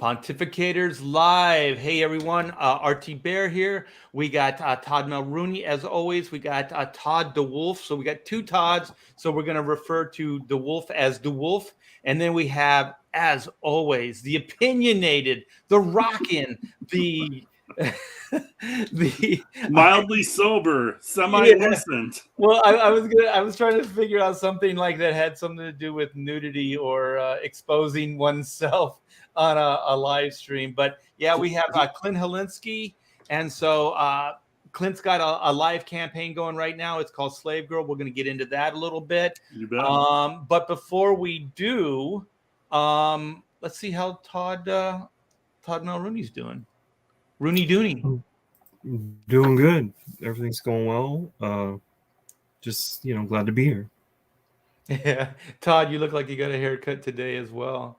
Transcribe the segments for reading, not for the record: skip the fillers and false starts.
Pontificators live. Hey everyone, RT Bear here. We got Todd Mulrooney as always. We got Todd DeWolf. So we got two Todds. So we're going to refer to DeWolf as DeWolf. And then we have, as always, the opinionated, the rockin', the mildly sober, semi-innocent. Yeah. Well, I was trying to figure out something like that had something to do with nudity or exposing oneself on a live stream. But yeah, we have Clint Helinski, and so Clint's got a live campaign going right now. It's called Slave Girl. We're going to get into that a little bit. You bet. But before we do, let's see how Todd Mulrooney's doing. Rooney Dooney. Doing good. Everything's going well. Just, glad to be here. Yeah. Todd, you look like you got a haircut today as well.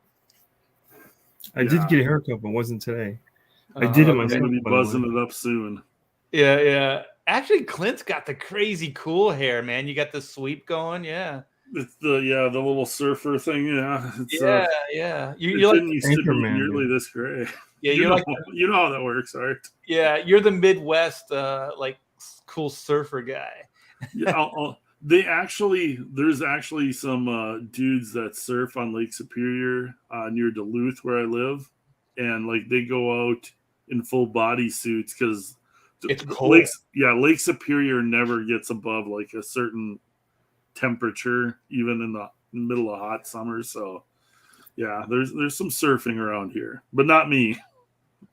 I did get a haircut, but it wasn't today. I did it myself. I'm going to be buzzing it up soon. Yeah. Actually, Clint's got the crazy cool hair, man. You got the sweep going, yeah. It's the little surfer thing, yeah. It's, yeah. You didn't used to be nearly this gray. Yeah, you know how that works, Art. Yeah, you're the Midwest like cool surfer guy. Yeah, there's actually some dudes that surf on Lake Superior near Duluth where I live, and like they go out in full body suits because it's cold. Lake Superior never gets above like a certain temperature, even in the middle of hot summer. So yeah, there's some surfing around here, but not me.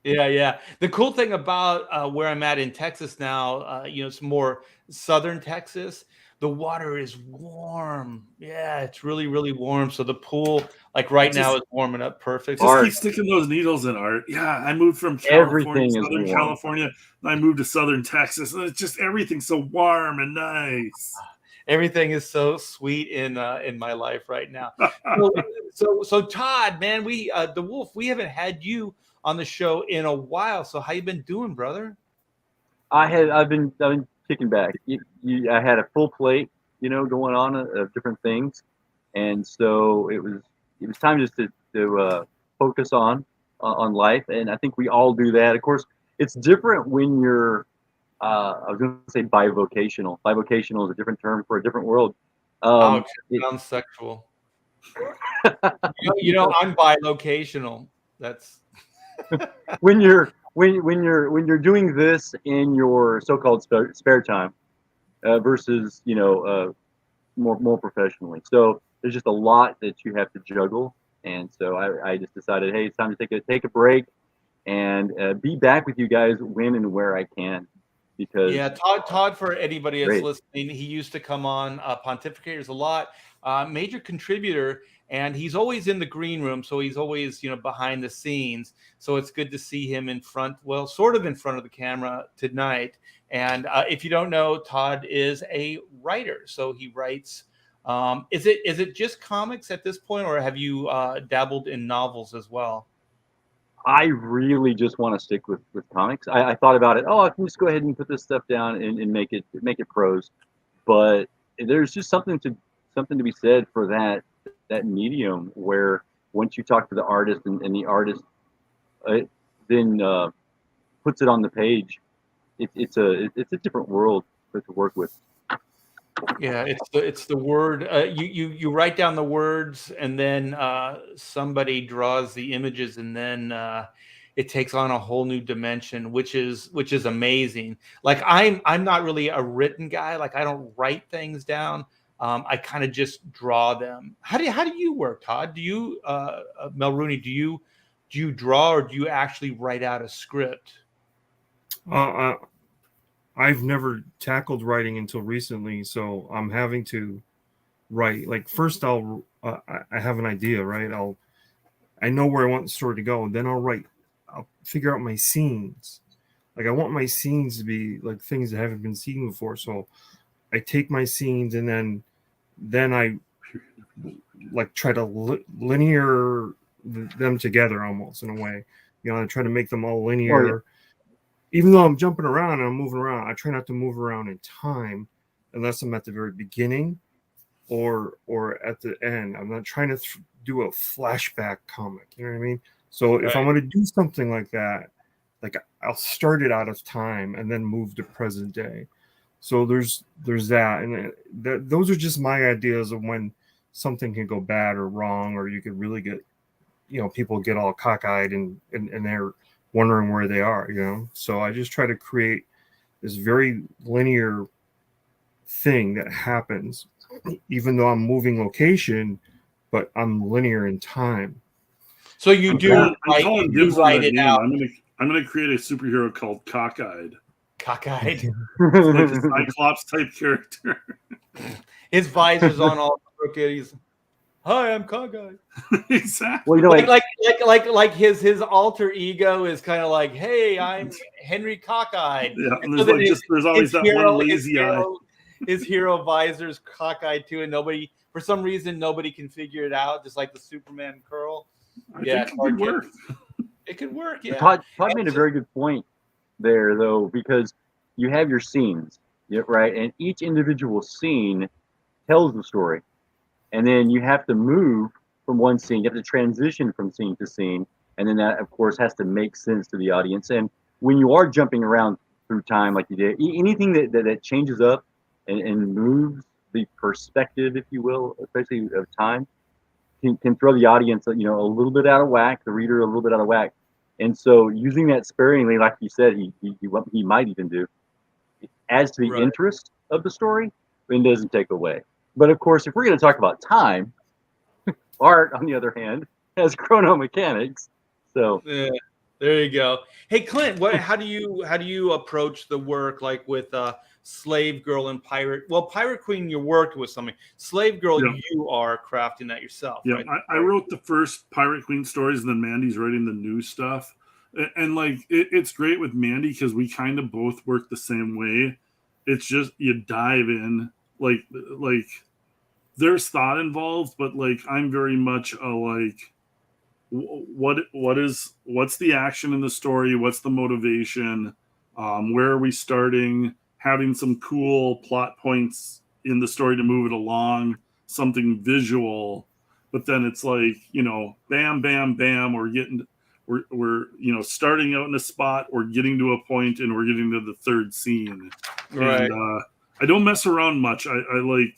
Yeah. The cool thing about where I'm at in Texas now, it's more southern Texas. The water is warm. Yeah, it's really, really warm. So the pool, like right now, is warming up perfect. Just keep sticking those needles in, Art. Yeah, I moved from California, Southern California, and I moved to Southern Texas, and it's just everything's so warm and nice. Everything is so sweet in my life right now. So Todd, man, the Wolf, we haven't had you on the show in a while. So how you been doing, brother? I've been kicking back. I had a full plate, going on of different things, and so it was time just to focus on life, and I think we all do that. Of course, it's different when you're I was going to say bivocational. Bivocational is a different term for a different world. It sounds sexual. I'm bilocational. That's when you're doing this in your so-called spare time versus more professionally. So there's just a lot that you have to juggle, and so I just decided, hey, it's time to take a break and be back with you guys when and where I can. Because Todd, for anybody that's listening, he used to come on Pontificators a lot, major contributor, and he's always in the green room, so he's always behind the scenes. So it's good to see him in front, well, sort of in front of the camera tonight. And if you don't know, Todd is a writer, so he writes. Is it just comics at this point, or have you dabbled in novels as well? I really just want to stick with comics. I thought about it. I can just go ahead and put this stuff down and make it prose. But there's just something to be said for that medium where once you talk to the artist and the artist then puts it on the page, it's a different world to work with. Yeah, it's the word. You write down the words, and then somebody draws the images, and then it takes on a whole new dimension, which is amazing. Like I'm not really a written guy. Like I don't write things down. I kind of just draw them. How do you work, Todd? Do you Mulrooney? Do you draw, or do you actually write out a script? I've never tackled writing until recently, so I'm having to write. Like first, I have an idea, right? I know where I want the story to go, and then I'll figure out my scenes. Like I want my scenes to be like things that haven't been seen before. So I take my scenes, and then I like try to linear them together almost in a way. I try to make them all linear. Oh, yeah. Even though I'm jumping around and I'm moving around, I try not to move around in time unless I'm at the very beginning or at the end. I'm not trying to do a flashback comic. You know what I mean? So if I'm Right. going to do something like that, like I'll start it out of time and then move to present day. So there's that, and those are just my ideas of when something can go bad or wrong, or you could really get, people get all cockeyed and they're wondering where they are, So I just try to create this very linear thing that happens, even though I'm moving location, but I'm linear in time. So you I'm calling dibs on write that it name. out I'm gonna create a superhero called Cockeyed. cockeyed. It's like a Cyclops type character. His visor's on all crooked. He's, hi, I'm cockeyed. Exactly. Well, Like his alter ego is kind of like, hey, I'm Henry Cockeyed. Yeah, and So there's then there's always that one lazy eye. His hero visor's cockeyed too, and for some reason nobody can figure it out, just like the Superman curl. I think it could work. It could work, yeah. Todd made a very good point there, though, because you have your scenes, right? And each individual scene tells the story. And then you have to move from one scene, you have to transition from scene to scene. And then that, of course, has to make sense to the audience. And when you are jumping around through time like you did, anything that changes up and moves the perspective, if you will, especially of time, can throw the audience, a little bit out of whack, the reader a little bit out of whack. And so using that sparingly, like you said, he might even do, adds to the interest of the story, and doesn't take away. But of course, if we're going to talk about time, art, on the other hand, has chronomechanics. So yeah, there you go. Hey, Clint, how do you approach the work, like with Slave Girl and Pirate? Well, Pirate Queen, you worked with something. Slave Girl, you are crafting that yourself. Yeah, right? I wrote the first Pirate Queen stories, and then Mandy's writing the new stuff. And like it's great with Mandy because we kind of both work the same way. It's just you dive in, like there's thought involved, but like I'm very much a like what's the action in the story, what's the motivation, where are we starting, having some cool plot points in the story to move it along, something visual, but then it's like, bam bam bam, we're starting out in a spot, we're getting to a point, and we're getting to the third scene. Right. And I don't mess around much. I lay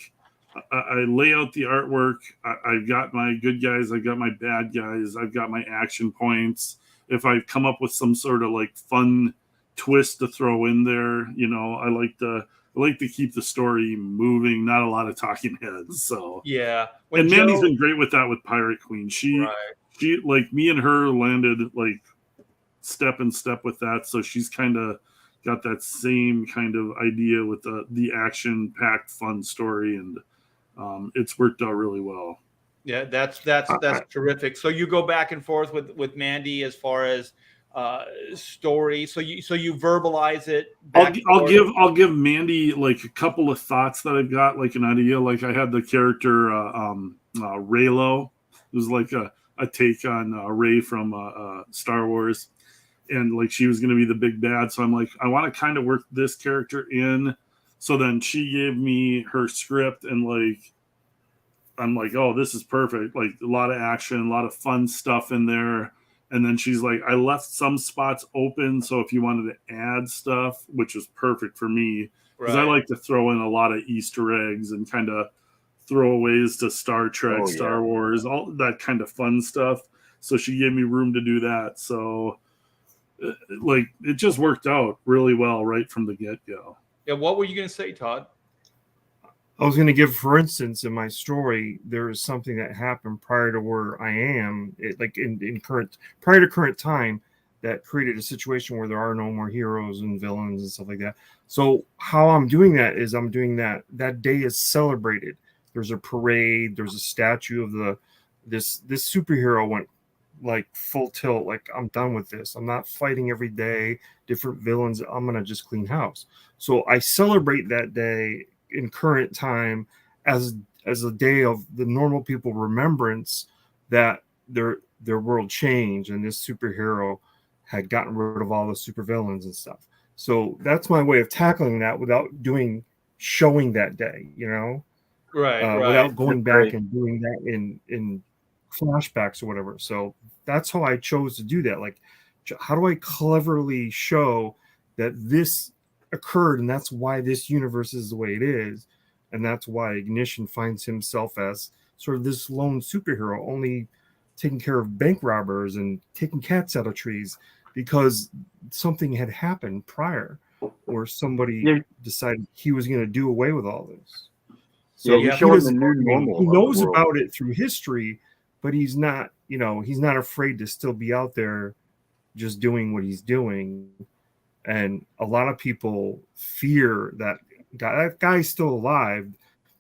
out the artwork. I've got my good guys. I've got my bad guys. I've got my action points. If I come up with some sort of like fun twist to throw in there, I like to keep the story moving. Not a lot of talking heads. So yeah. And Mandy's been great with that with Pirate Queen. She like me and her landed like step in step with that. So she's kind of got that same kind of idea with the action-packed fun story, and it's worked out really well. Yeah, that's terrific. So you go back and forth with Mandy as far as story. So you verbalize it. I'll give Mandy like a couple of thoughts that I've got, like an idea. Like I had the character Raylo. It was like a take on Rey from Star Wars, and like she was going to be the big bad. So I'm like, I want to kind of work this character in. So then she gave me her script, and like I'm like, oh, this is perfect. Like a lot of action, a lot of fun stuff in there. And then she's like, I left some spots open, so if you wanted to add stuff, which was perfect for me, because I like to throw in a lot of Easter eggs and kind of throwaways to Star Trek, Star Wars, all that kind of fun stuff. So she gave me room to do that. So like it just worked out really well right from the get-go. Yeah, what were you going to say, Todd? I was going to give, for instance, in my story, there is something that happened prior to where I am, prior to current time, that created a situation where there are no more heroes and villains and stuff like that. So how I'm doing that is that day is celebrated. There's a parade. There's a statue of this superhero went like full tilt. Like, I'm done with this. I'm not fighting every day, different villains. I'm going to just clean house. So I celebrate that day in current time as a day of the normal people remembrance that their world changed and this superhero had gotten rid of all the supervillains and stuff. So that's my way of tackling that without showing that day, right. Without going back and doing that in flashbacks or whatever. So that's how I chose to do that. Like, how do I cleverly show that this occurred, and that's why this universe is the way it is, and that's why Ignition finds himself as sort of this lone superhero, only taking care of bank robbers and taking cats out of trees because something had happened prior, or somebody decided he was going to do away with all this. So you show him the new normal. He knows about it through history, but he's not, he's not afraid to still be out there just doing what he's doing. And a lot of people fear that guy. That guy's still alive.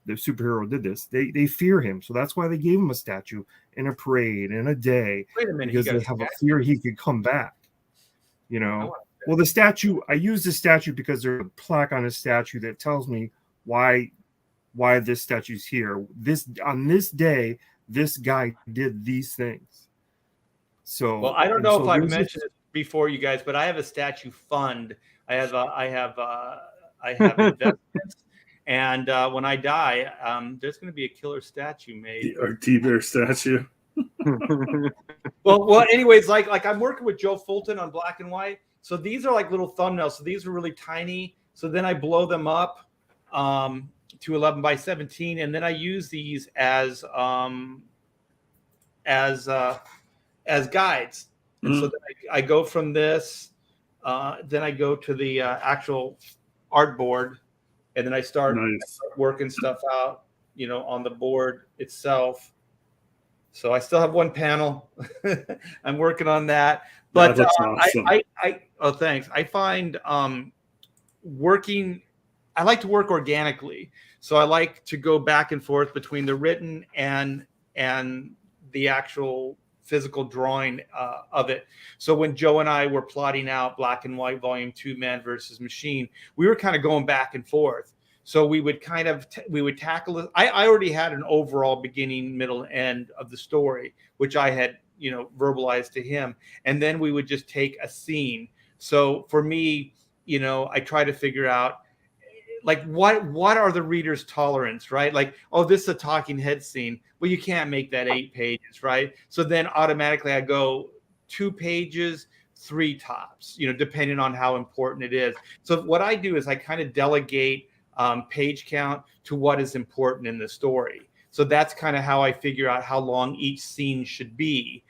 The superhero did this. They fear him. So that's why they gave him a statue and a parade and a day. Wait a minute, because they have a fear he could come back. Well, the statue, I use the statue because there's a plaque on his statue that tells me why this statue's here. On this day, this guy did these things. So, well, I don't know if I've mentioned it before, you guys, but I have a statue fund. I have investments, and when I die, there's going to be a killer statue made. Our T-Bear statue. Well. Anyways, like I'm working with Joe Fulton on black and white. So these are like little thumbnails. So these are really tiny. So then I blow them up to 11 by 17, and then I use these as guides. And so then I go from this, then I go to the actual art board, and then I start working stuff out, on the board itself. So I still have one panel. I'm working on that. But awesome. Thanks. I find I like to work organically. So I like to go back and forth between the written and the actual physical drawing of it. So when Joe and I were plotting out Black and White Volume 2, Man versus Machine, we were kind of going back and forth. So we would tackle it. I already had an overall beginning, middle, end of the story, which I had, verbalized to him. And then we would just take a scene. So for me, I try to figure out, like, what are the reader's tolerance, right? Like, oh, this is a talking head scene. Well, you can't make that 8 pages, right? So then automatically I go 2 pages, 3 tops, depending on how important it is. So what I do is I kind of delegate page count to what is important in the story. So that's kind of how I figure out how long each scene should be,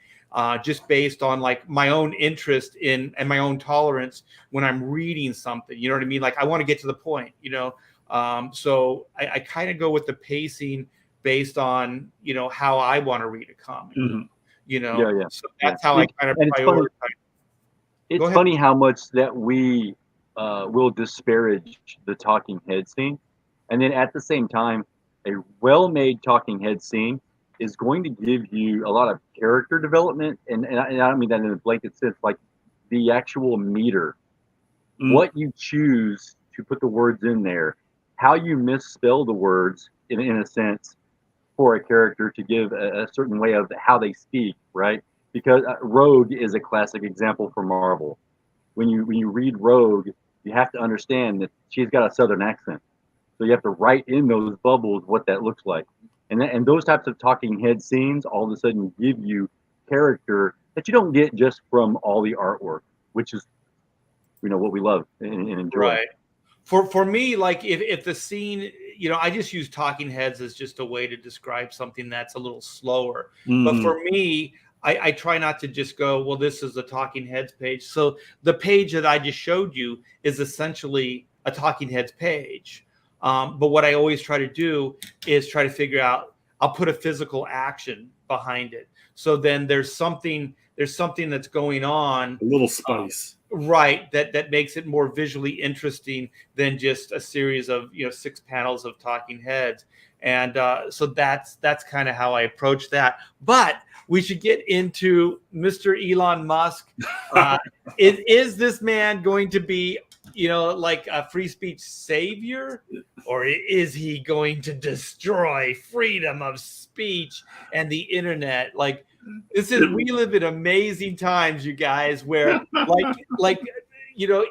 just based on like my own interest in and my own tolerance when I'm reading something. You know what I mean? Like, I want to get to the point, so I kind of go with the pacing based on, how I want to read a comic, So that's how I kind of prioritize. It's funny how much that we will disparage the talking head scene. And then at the same time, a well-made talking head scene is going to give you a lot of character development. And I don't mean that in a blanket sense, like the actual meter, what you choose to put the words in there, how you misspell the words in a sense for a character to give a certain way of how they speak, right? Because Rogue is a classic example for Marvel. When you read Rogue, you have to understand that she's got a Southern accent. So you have to write in those bubbles what that looks like. And those types of talking head scenes all of a sudden give you character that you don't get just from all the artwork, which is, what we love and enjoy. Right. For me, like if the scene, I just use talking heads as just a way to describe something that's a little slower. But for me, I try not to just go, well, this is the talking heads page. So the page that I just showed you is essentially a talking heads page. But what I always try to do is try to figure out, I'll put a physical action behind it. So then there's something that's going on. A little spice. Right. That makes it more visually interesting than just a series of, 6 panels of talking heads. And so that's kind of how I approach that. But we should get into Mr. Elon Musk. Is this man going to be, like a free speech savior, or is he going to destroy freedom of speech and the internet? Like, we live in amazing times, you guys, where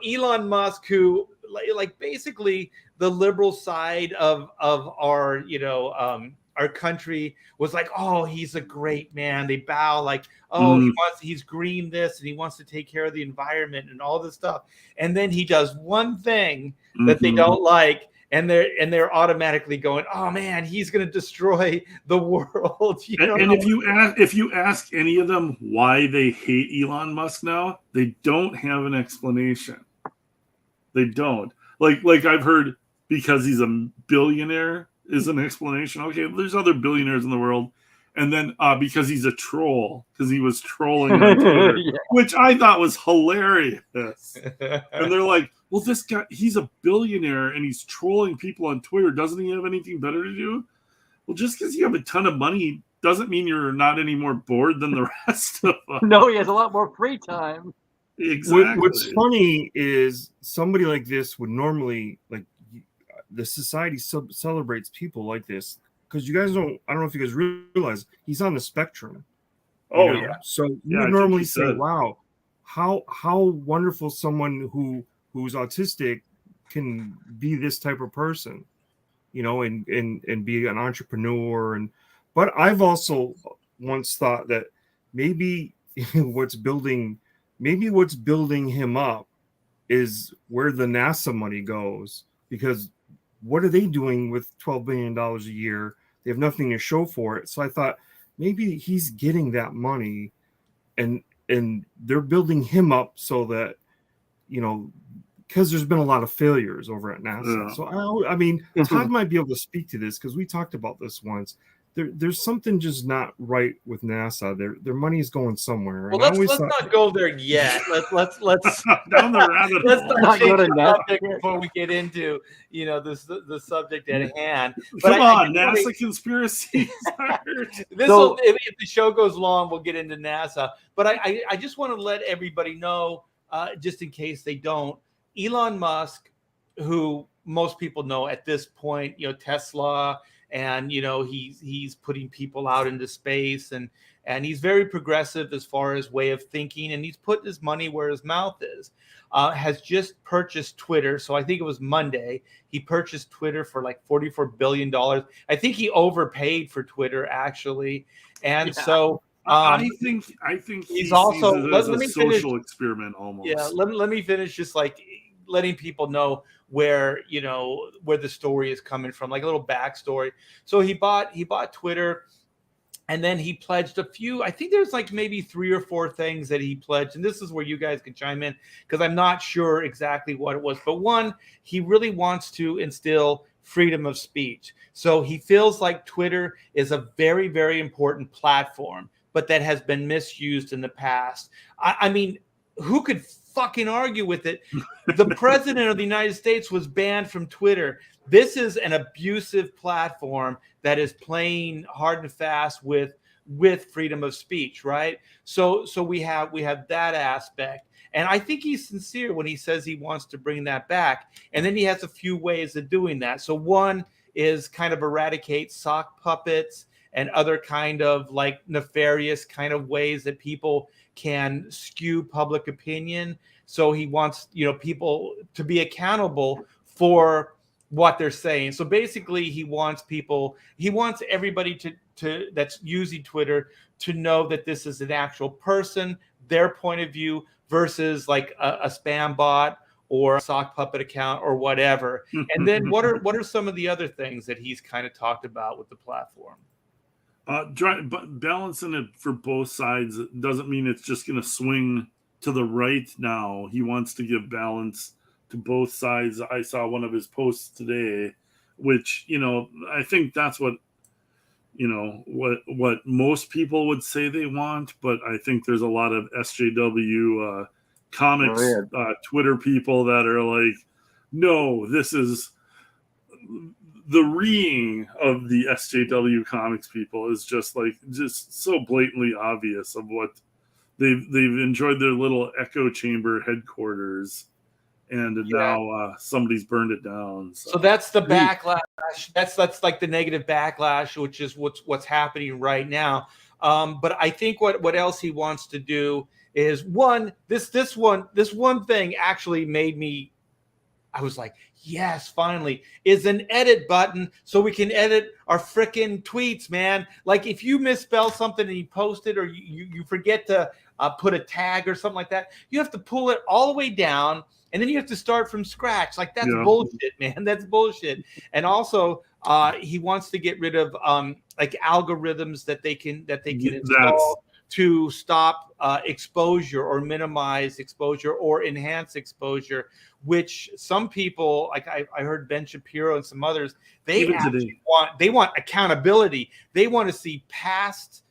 Elon Musk, who like basically the liberal side of our, our country was like, oh, he's a great man. They bow like, oh, he's green this and he wants to take care of the environment and all this stuff. And then he does one thing that they don't like, and they're automatically going, oh man, he's going to destroy the world. And if you ask any of them why they hate Elon Musk now, they don't have an explanation. They don't. Like I've heard because he's a billionaire is an explanation. Okay, there's other billionaires in the world. And then because he's a troll, because he was trolling on Twitter, which I thought was hilarious. And they're like, well, this guy, he's a billionaire and he's trolling people on Twitter. Doesn't he have anything better to do? Well, just because you have a ton of money doesn't mean you're not any more bored than the rest of us. No, he has a lot more free time. Exactly. What's funny is somebody like this would normally, like, the society celebrates people like this because you guys I don't know if you guys realize he's on the spectrum. Oh, yeah. So you would normally say, wow, how wonderful someone who's autistic can be this type of person, and be an entrepreneur. But I've also once thought that maybe what's building him up is where the NASA money goes, because what are they doing with $12 billion a year? They have nothing to show for it. So I thought maybe he's getting that money and they're building him up so that, because there's been a lot of failures over at NASA. Yeah. So, I mean, Todd might be able to speak to this because we talked about this once. There's something just not right with NASA. Their money is going somewhere. Well, let's not go there yet. Let's down the rabbit hole. Let's not change the subject before we get into the subject at hand. Come on, NASA conspiracy. If the show goes long, we'll get into NASA. But I just want to let everybody know, just in case they don't, Elon Musk, who most people know at this point, Tesla. And he's putting people out into space, and he's very progressive as far as way of thinking, and he's put his money where his mouth is. Has just purchased Twitter, so I think it was Monday. He purchased Twitter for like $44 billion. I think he overpaid for Twitter actually, and so I think he's also sees it as a social experiment almost. Yeah, let me finish just like letting people know where the story is coming from, like a little backstory. So he bought Twitter, and then he pledged a few. I think there's like maybe 3 or 4 things that he pledged, and this is where you guys can chime in because I'm not sure exactly what it was. But one, he really wants to instill freedom of speech. So he feels like Twitter is a very, very important platform, but that has been misused in the past. I mean, who could fucking argue with it? The president of the United States was banned from Twitter. This is an abusive platform that is playing hard and fast with freedom of speech, right? So we have that aspect. And I think he's sincere when he says he wants to bring that back. And then he has a few ways of doing that. So one is kind of eradicate sock puppets and other kind of like nefarious kind of ways that people can skew public opinion. So he wants, people to be accountable for what they're saying. So basically he wants everybody to that's using Twitter to know that this is an actual person, their point of view versus like a spam bot or a sock puppet account or whatever. And then what are some of the other things that he's kind of talked about with the platform? Balancing it for both sides doesn't mean it's just going to swing to the right now. He wants to give balance to both sides. I saw one of his posts today, which, I think that's what most people would say they want, but I think there's a lot of SJW comics Twitter people that are like, no, this is the reeing of the SJW comics people is just so blatantly obvious of what they've enjoyed their little echo chamber headquarters, and now somebody's burned it down. So that's the backlash. That's like the negative backlash, which is what's happening right now. But I think what else he wants to do is this one thing actually made me I was like, yes, finally, is an edit button so we can edit our frickin' tweets, man. Like if you misspell something and you post it, or you forget to put a tag or something like that, you have to pull it all the way down, and then you have to start from scratch. Like that's bullshit, man. That's bullshit. And also, he wants to get rid of like algorithms that they can install to stop exposure or minimize exposure or enhance exposure, which some people, like I heard Ben Shapiro and some others, they want accountability. They want to see past,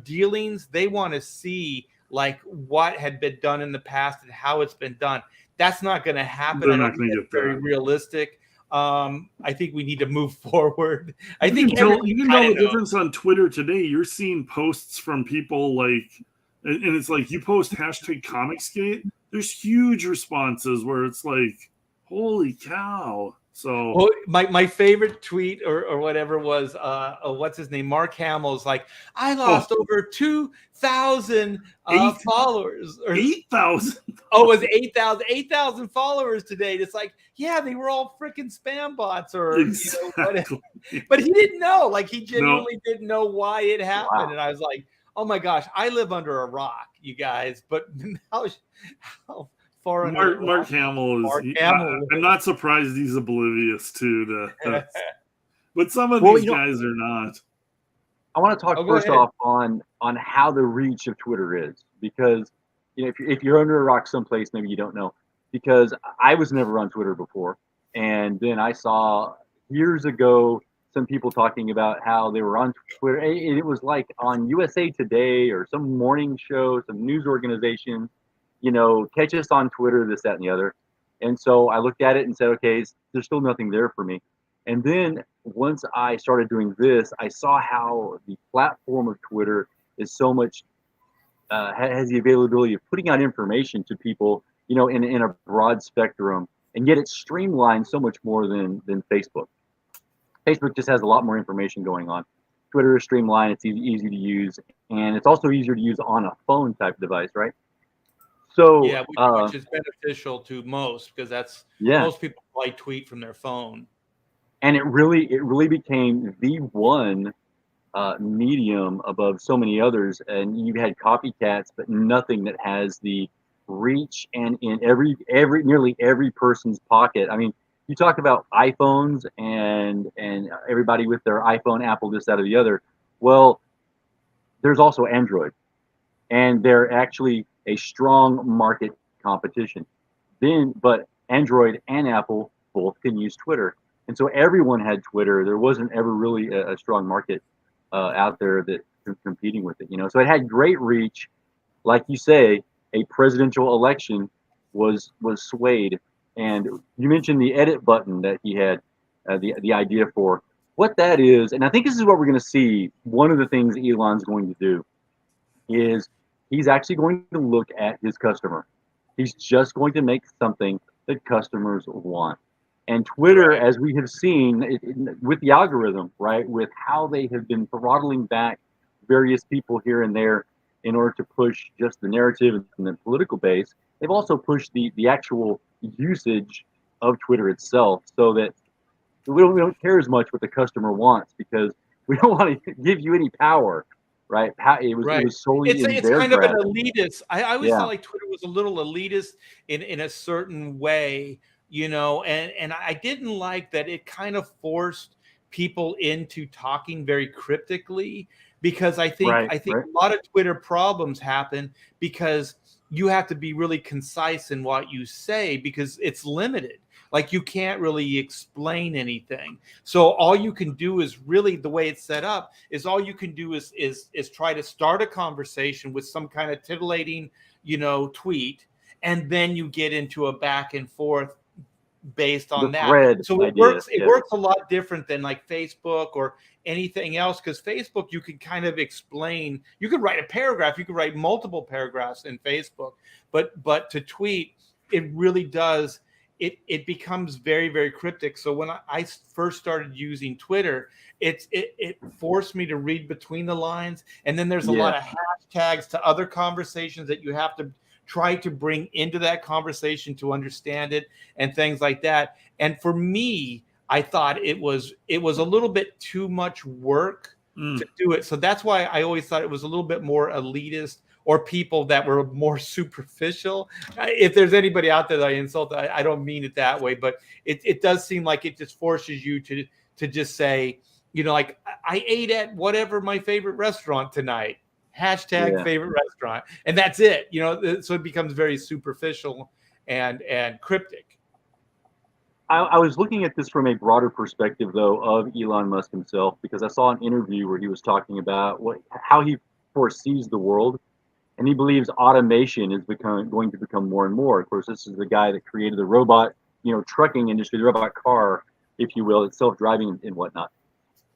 dealings. They want to see like what had been done in the past and how it's been done. That's not going to happen. They're not going to get very realistic. I think we need to move forward. I think you can tell the difference on Twitter today. You're seeing posts from people like, and it's like you post #Comicsgate. There's huge responses where it's like, holy cow. So my favorite tweet or whatever was what's his name? Mark Hamill's like, I lost over 2,000 followers. Or 8,000. Oh, it was 8,000. 8,000 followers today. It's like, yeah, they were all freaking spam bots or whatever. But he didn't know. Like he genuinely didn't know why it happened. Wow. And I was like, oh my gosh, I live under a rock, you guys. But how far Mark Hamill is. I'm not surprised he's oblivious to that. But some of these guys are not. I want to talk first off on how the reach of Twitter is, because if you're under a rock someplace, maybe you don't know. Because I was never on Twitter before, and then I saw years ago some people talking about how they were on Twitter. And it was like on USA Today or some morning show, some news organization. Catch us on Twitter, this, that, and the other. And so I looked at it and said, okay, there's still nothing there for me. And then once I started doing this, I saw how the platform of Twitter is so much, has the availability of putting out information to people, in a broad spectrum. And yet it's streamlined so much more than Facebook. Facebook just has a lot more information going on. Twitter is streamlined, it's easy to use, and it's also easier to use on a phone type device, right? So yeah, which is beneficial to most, because most people probably tweet from their phone. And it really became the one medium above so many others. And you had copycats, but nothing that has the reach and in nearly every person's pocket. I mean, you talk about iPhones and everybody with their iPhone, Apple, this, that, or the other. Well, there's also Android, and they're actually a strong market competition. But Android and Apple both can use Twitter, and so everyone had Twitter. There wasn't ever really a strong market out there that competing with it. So it had great reach. Like you say, a presidential election was swayed. And you mentioned the edit button that he had the idea for. What that is, and I think this is what we're going to see, one of the things Elon's going to do is he's actually going to look at his customer. He's just going to make something that customers want. And Twitter, as we have seen with the algorithm, right, with how they have been throttling back various people here and there in order to push just the narrative and the political base, they've also pushed the actual usage of Twitter itself, so that we don't care as much what the customer wants, because we don't want to give you any power, right? It was solely it's kind of an elitist. I always felt like Twitter was a little elitist in a certain way, and I didn't like that it kind of forced people into talking very cryptically, because I think a lot of Twitter problems happen because you have to be really concise in what you say, because it's limited. Like you can't really explain anything. So all you can do is really, the way it's set up is all you can do is try to start a conversation with some kind of titillating, tweet. And then you get into a back and forth based on that. So it works a lot different than like Facebook or anything else, because Facebook, you can kind of explain, you could write a paragraph, you could write multiple paragraphs in Facebook, but to tweet, it really does, it becomes very, very cryptic. So when I first started using Twitter, it forced me to read between the lines, and then there's a lot of hashtags to other conversations that you have to try to bring into that conversation to understand it and things like that. And for me, I thought it was a little bit too much work to do it. So that's why I always thought it was a little bit more elitist, or people that were more superficial. If there's anybody out there that I insult, I don't mean it that way, but it does seem like it just forces you to just say, like, I ate at whatever my favorite restaurant tonight, hashtag favorite restaurant. And that's it, so it becomes very superficial and cryptic. I was looking at this from a broader perspective, though, of Elon Musk himself, because I saw an interview where he was talking about how he foresees the world, and he believes automation is going to become more and more. Of course, this is the guy that created the robot, trucking industry, the robot car, if you will, it's self-driving and whatnot.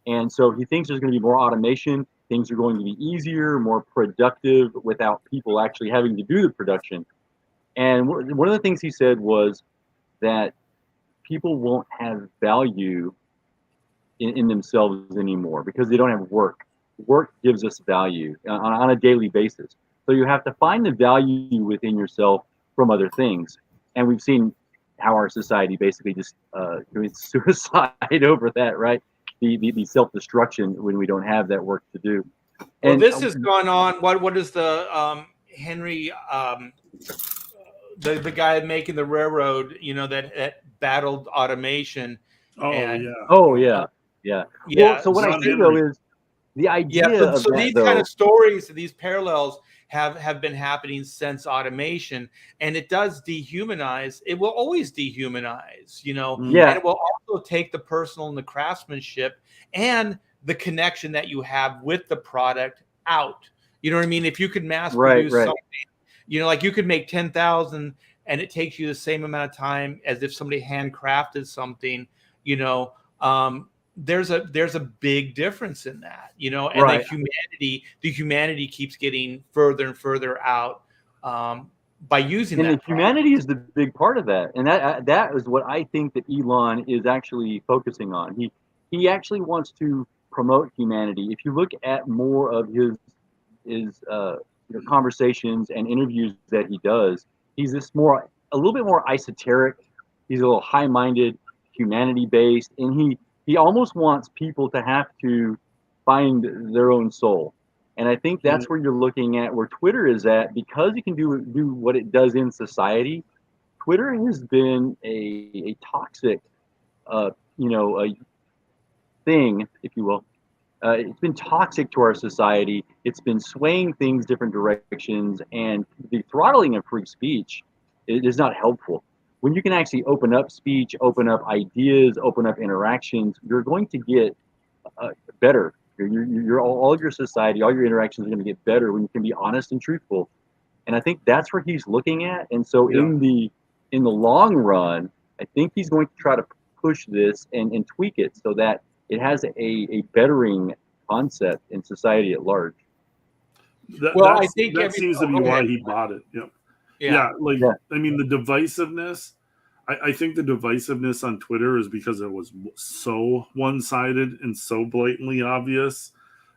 And so he thinks there's going to be more automation. Things are going to be easier, more productive, without people actually having to do the production. And one of the things he said was that people won't have value in themselves anymore because they don't have work. Work gives us value on a daily basis. So you have to find the value within yourself from other things. And we've seen how our society basically just commits suicide over that, right? The self-destruction when we don't have that work to do. Well, this has gone on. What is the Henry, the guy making the railroad, that battled automation? Oh, yeah. Well, so what I see though is the idea so these kind of stories, these parallels have been happening since automation, and it does dehumanize. It will always dehumanize, and it will also take the personal and the craftsmanship and the connection that you have with the product out. You know what I mean? If you could mass produce something, like you could make 10,000 and it takes you the same amount of time as if somebody handcrafted something, there's a big difference in that, and the humanity keeps getting further and further out by using that. And the humanity is the big part of that, and that is what I think that Elon is actually focusing on. He actually wants to promote humanity. If you look at more of his conversations and interviews that he does, he's a little bit more esoteric. He's a little high-minded, humanity-based, and he almost wants people to have to find their own soul. And I think that's where you're looking at where Twitter is at, because it can do what it does in society. Twitter has been a toxic, a thing, if you will. It's been toxic to our society. It's been swaying things different directions, and the throttling of free speech is not helpful. When you can actually open up speech, open up ideas, open up interactions, you're going to get better. All of your society, all your interactions are going to get better when you can be honest and truthful. And I think that's where he's looking at. And so in the long run, I think he's going to try to push this and tweak it so that it has a bettering concept in society at large. I think that seems to be why he bought it. Yep. I mean, the divisiveness, I think the divisiveness on Twitter is because it was so one-sided and so blatantly obvious.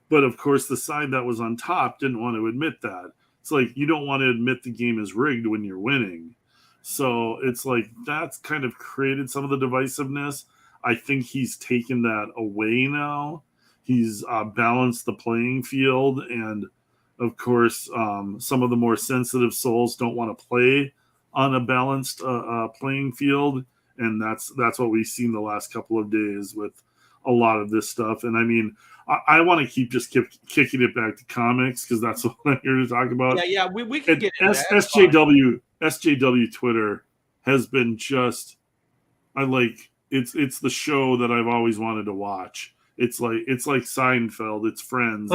But of course, the side that was on top didn't want to admit that. It's like, you don't want to admit the game is rigged when you're winning. So it's like, that's kind of created some of the divisiveness. I think he's taken that away now. He's balanced the playing field, and of course, some of the more sensitive souls don't want to play on a balanced playing field, and that's what we've seen the last couple of days with a lot of this stuff. And I mean, I want to keep kicking it back to comics because that's what I'm here to talk about. We can get into that. SJW Twitter has been just, it's the show that I've always wanted to watch. It's like Seinfeld. It's Friends.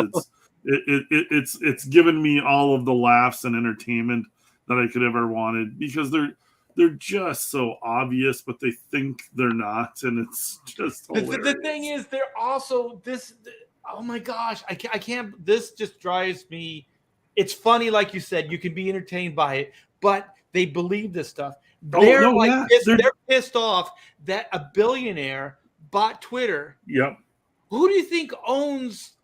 It's given me all of the laughs and entertainment that I could ever wanted, because they're just so obvious, but they think they're not, and it's just hilarious. The thing is, they're also this. Oh my gosh, I can't. This just drives me. It's funny, like you said, you can be entertained by it, but they believe this stuff. They're pissed off that a billionaire bought Twitter. Yep. Who do you think owns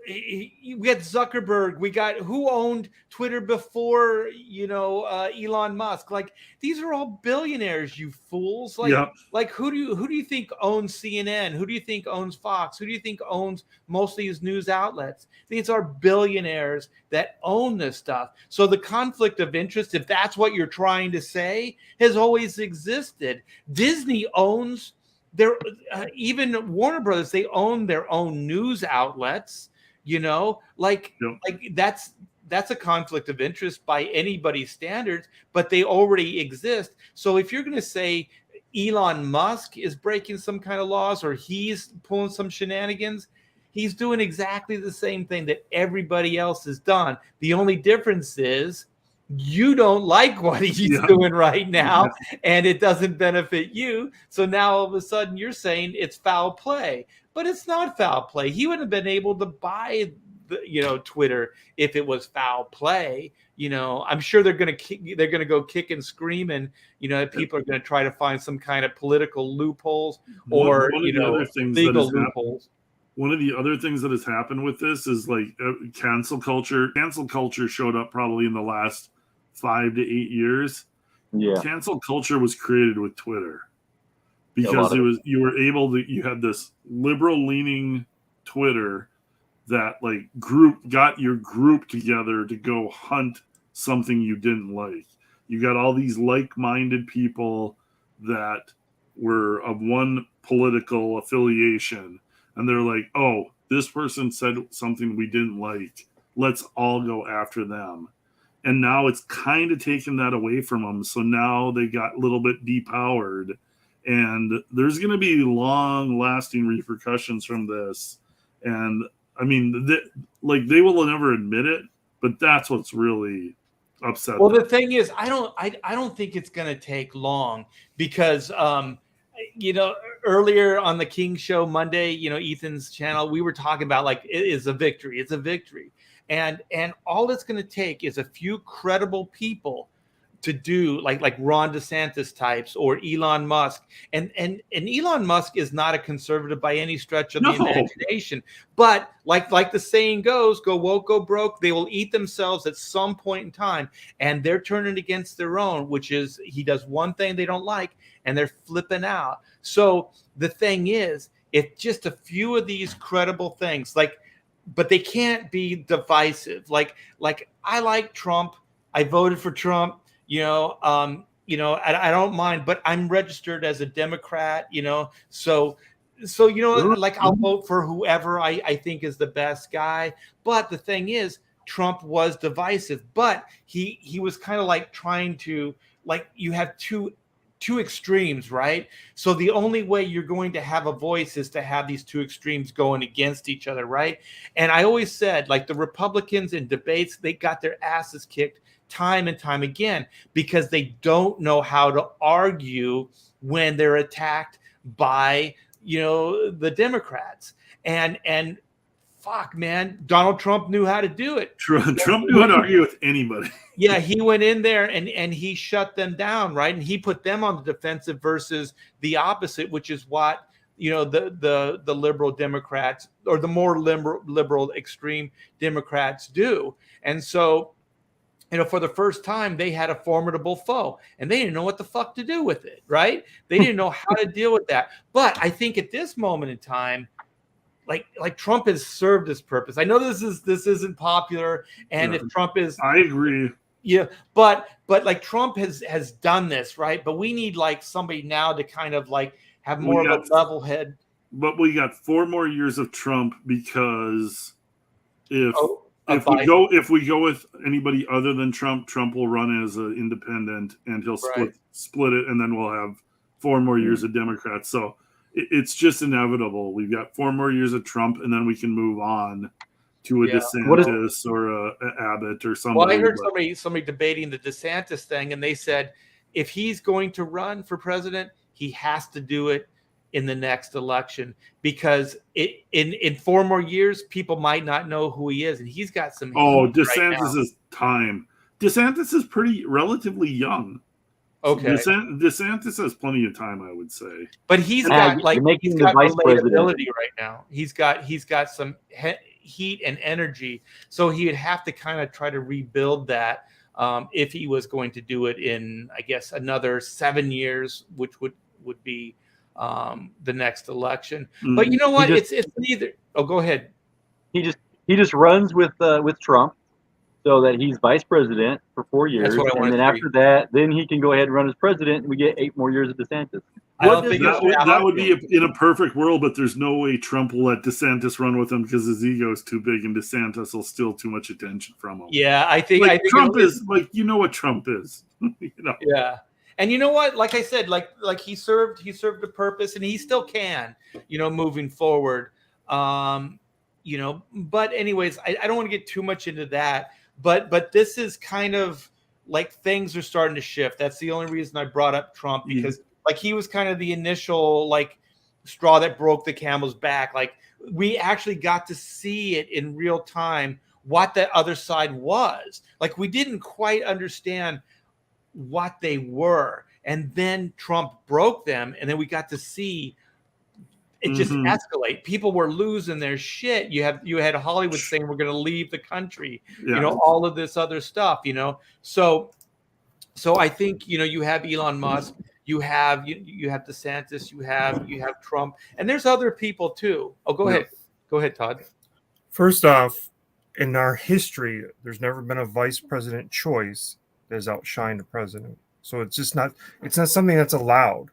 we got Zuckerberg. We got who owned Twitter before, Elon Musk. Like, these are all billionaires, you fools. Like who do you think owns CNN? Who do you think owns Fox? Who do you think owns most of these news outlets? These are billionaires that own this stuff. So the conflict of interest, if that's what you're trying to say, has always existed. Disney owns even Warner Brothers. They own their own news outlets. Like that's a conflict of interest by anybody's standards, but they already exist. So if you're going to say Elon Musk is breaking some kind of laws or he's pulling some shenanigans, he's doing exactly the same thing that everybody else has done. The only difference is you don't like what he's doing right now, and it doesn't benefit you. So now all of a sudden you're saying it's foul play, but it's not foul play. He wouldn't have been able to buy Twitter if it was foul play. I'm sure they're going to go kick and scream, and people are going to try to find some kind of political loopholes or legal loopholes. One of the other things that has happened with this is like cancel culture. Cancel culture showed up probably in the last 5 to 8 years. Yeah. Cancel culture was created with Twitter because you had this liberal leaning Twitter that like got your group together to go hunt something you didn't like. You got all these like-minded people that were of one political affiliation, and they're like, oh, this person said something we didn't like. Let's all go after them. And now it's kind of taken that away from them. So now they got a little bit depowered. And there's going to be long-lasting repercussions from this. And, I mean, they will never admit it, but that's what's really upset Well, them. the thing is, I don't think it's going to take long because earlier on the King Show Monday, Ethan's channel, we were talking about like it is a victory. It's a victory. And all it's going to take is a few credible people to do like Ron DeSantis types or Elon Musk. And Elon Musk is not a conservative by any stretch of the imagination. But like the saying goes, go woke, go broke. They will eat themselves at some point in time. And they're turning against their own, which is he does one thing they don't like and they're flipping out. So the thing is, if just a few of these credible things, but they can't be divisive. Like I like Trump. I voted for Trump. I don't mind, but I'm registered as a Democrat. So like I'll vote for whoever I think is the best guy. But the thing is, Trump was divisive. But he was kind of like trying to you have two extremes, right? So the only way you're going to have a voice is to have these two extremes going against each other, right? And I always said, like the Republicans in debates, they got their asses kicked time and time again because they don't know how to argue when they're attacked by, the Democrats. And fuck, man, Donald Trump knew how to do it. Trump knew how to argue with anybody. Yeah, he went in there and he shut them down, right? And he put them on the defensive versus the opposite, which is what the liberal Democrats or the more liberal extreme Democrats do. And so, for the first time, they had a formidable foe, and they didn't know what the fuck to do with it, right? They didn't know how to deal with that. But I think at this moment in time, like Trump has served his purpose. I know this isn't popular, and if Trump is, I agree. Yeah, but like Trump has done this, right? But we need like somebody now to kind of like have more of a level head. But we got 4 more years of Trump because if we go with anybody other than Trump, Trump will run as an independent, and he'll split it, and then we'll have 4 more years of Democrats. So it's just inevitable. We've got 4 more years of Trump, and then we can move on to a DeSantis or a Abbott or somebody. Well, I heard somebody debating the DeSantis thing, and they said if he's going to run for president, he has to do it in the next election because in 4 more years, people might not know who he is, and he's got some. Oh, DeSantis is time. DeSantis is relatively young. Okay, DeSantis has plenty of time, I would say. But he's got relatability right now. He's got some. heat and energy. So he'd have to kind of try to rebuild that if he was going to do it in, I guess, another 7 years, which would be the next election. Mhm. But you know what? He just- It's neither. Oh, go ahead. He just runs with Trump, so that he's vice president for 4 years, That's what I and wanted then to after that, then he can go ahead and run as president, and we get 8 more years of DeSantis. I don't think That, it's that would be in a perfect world, but there's no way Trump will let DeSantis run with him because his ego is too big, and DeSantis will steal too much attention from him. Yeah, I think Trump is like, you know what Trump is. You know. Yeah. And you know what? Like I said, like he served a purpose, and he still can, moving forward. But anyways, I don't want to get too much into that. But this is kind of like things are starting to shift. That's the only reason I brought up Trump, because like he was kind of the initial like straw that broke the camel's back. Like we actually got to see it in real time what the other side was. Like we didn't quite understand what they were, and then Trump broke them, and then we got to see it just escalate. People were losing their shit. You had Hollywood saying we're going to leave the country, all of this other stuff, So I think you have Elon Musk, you have DeSantis, you have Trump, and there's other people too. Oh, go ahead, Todd. First off, in our history, there's never been a vice president choice that has outshined the president. So it's just not. It's not something that's allowed,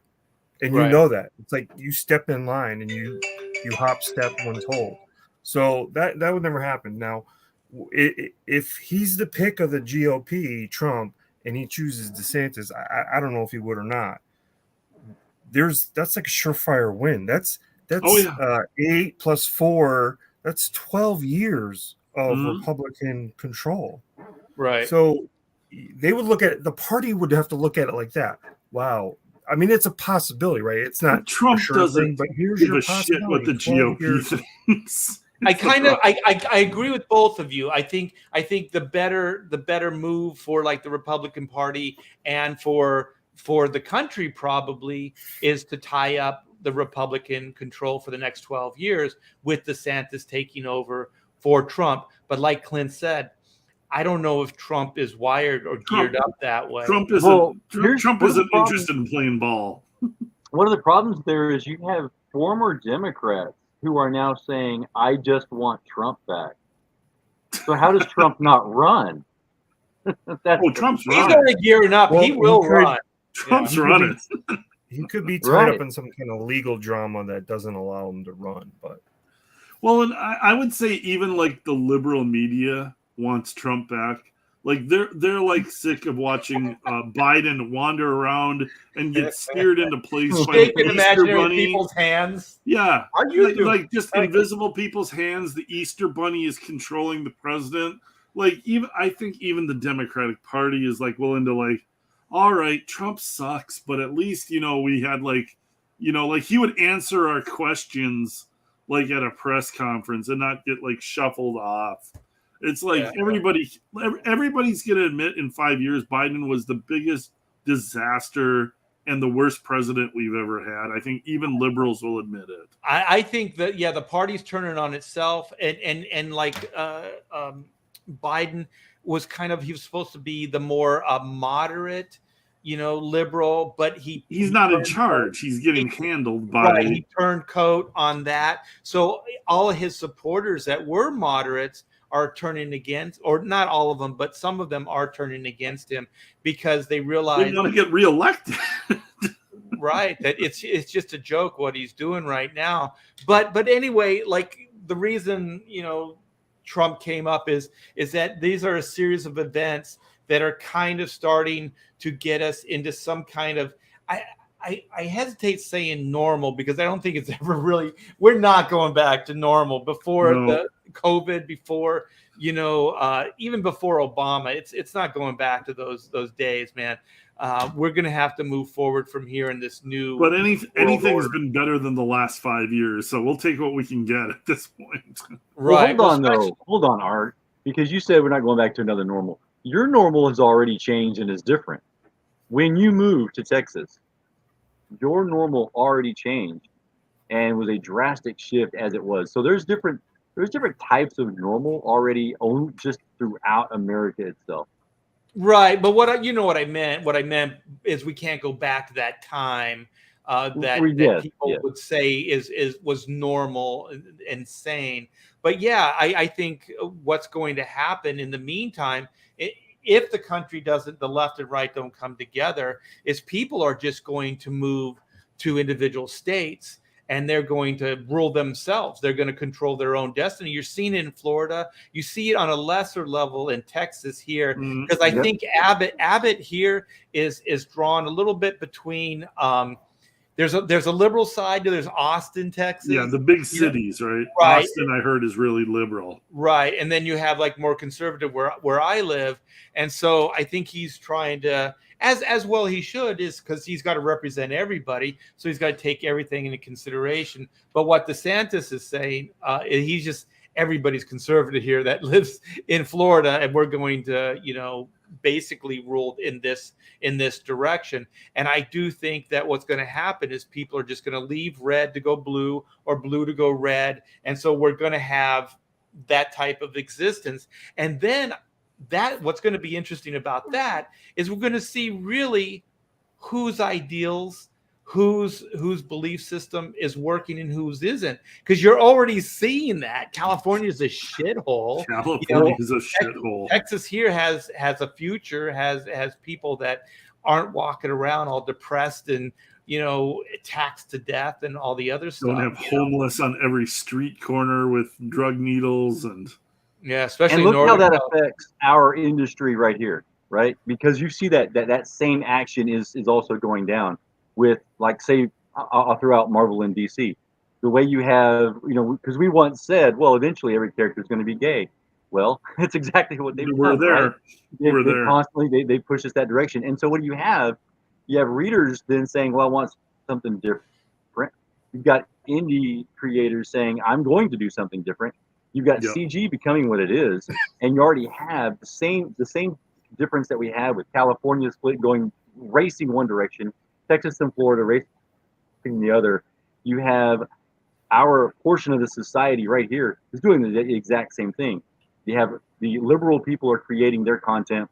and you know that. It's like you step in line and you hop step when told. So that would never happen. Now, if he's the pick of the GOP, Trump, and he chooses DeSantis, I don't know if he would or not. That's like a surefire win. That's 8 plus 4. That's 12 years of Republican control. Right. So they would look at the party would have to look at it like that. Wow. I mean, it's a possibility, right? It's not Trump doesn't but here's give your a shit what the GOP thinks. I agree with both of you. I think the better move for like the Republican Party and for the country probably is to tie up the Republican control for the next 12 years with DeSantis taking over for Trump. But like Clint said, I don't know if Trump is wired or geared up that way. Trump isn't interested in playing ball. One of the problems there is you have former Democrats who are now saying, I just want Trump back. So how does Trump not run? Trump's He's running. already gearing up. Well, he will run. Trump's running. He could be tied up in some kind of legal drama that doesn't allow him to run. But and I would say even like the liberal media wants Trump back. Like they're like sick of watching Biden wander around and get steered into place by the Easter imaginary Bunny. People's hands. Yeah, How you doing? like just invisible people's hands. The Easter Bunny is controlling the president. Like I think even the Democratic Party is like willing to like, all right, Trump sucks, but at least we had like he would answer our questions like at a press conference and not get like shuffled off. It's like everybody's going to admit in 5 years Biden was the biggest disaster and the worst president we've ever had. I think even liberals will admit it. I think that the party's turning on itself, and like Biden was he was supposed to be the more moderate, liberal, but he's not in charge. He's getting handled by. He turned coat on that. So all of his supporters that were moderates are turning against, or not all of them, but some of them are turning against him because they realize they want to get reelected. Right, that it's just a joke what he's doing right now. But anyway, like the reason Trump came up is that these are a series of events that are kind of starting to get us into some kind of I hesitate saying normal because I don't think it's ever really. We're not going back to normal before the COVID, before even before Obama. It's not going back to those days, man. We're gonna have to move forward from here in this new. But anything's been better than the last 5 years, so we'll take what we can get at this point. Right. Well, hold on, Art, because you said we're not going back to another normal. Your normal has already changed and is different. When you moved to Texas, your normal already changed and was a drastic shift as it was. So there's different there's different types of normal already owned just throughout America itself. Right, but you know what I meant. What I meant is we can't go back to that time that people would say was normal and sane. But yeah, I think what's going to happen in the meantime, if the country doesn't, the left and right don't come together, is people are just going to move to individual states. And they're going to rule themselves. They're going to control their own destiny. You're seeing it in Florida. You see it on a lesser level in Texas here, because I think Abbott here is drawn a little bit between. There's a liberal side. There's Austin, Texas. Yeah, the big cities, right? Austin, I heard, is really liberal. Right, and then you have like more conservative where I live, and so I think he's trying to, as well he should, is because he's got to represent everybody, so he's got to take everything into consideration. But what DeSantis is saying, he's just everybody's conservative here that lives in Florida, and we're going to, basically ruled in this direction. And I do think that what's going to happen is people are just going to leave red to go blue or blue to go red, and so we're going to have that type of existence. And then what's going to be interesting about that is we're going to see really whose ideals, whose belief system is working and whose isn't, because you're already seeing that California is a shithole. California is a shithole. Texas here has a future, has people that aren't walking around all depressed and taxed to death and all the other stuff. Don't have homeless on every street corner with drug needles and especially. And look how that affects our industry right here, right? Because you see that same action is also going down with, like, say, I'll throw out Marvel and DC. The way you have, because we once said, well, eventually every character is going to be gay. Well, it's exactly what they've done. There. Right? They constantly they push us that direction. And so what do you have? You have readers then saying, well, I want something different. You've got indie creators saying, I'm going to do something different. You've got CG becoming what it is, and you already have the same difference that we have with California split racing one direction, Texas and Florida racing the other. You have our portion of the society right here is doing the exact same thing. You have the liberal people are creating their content,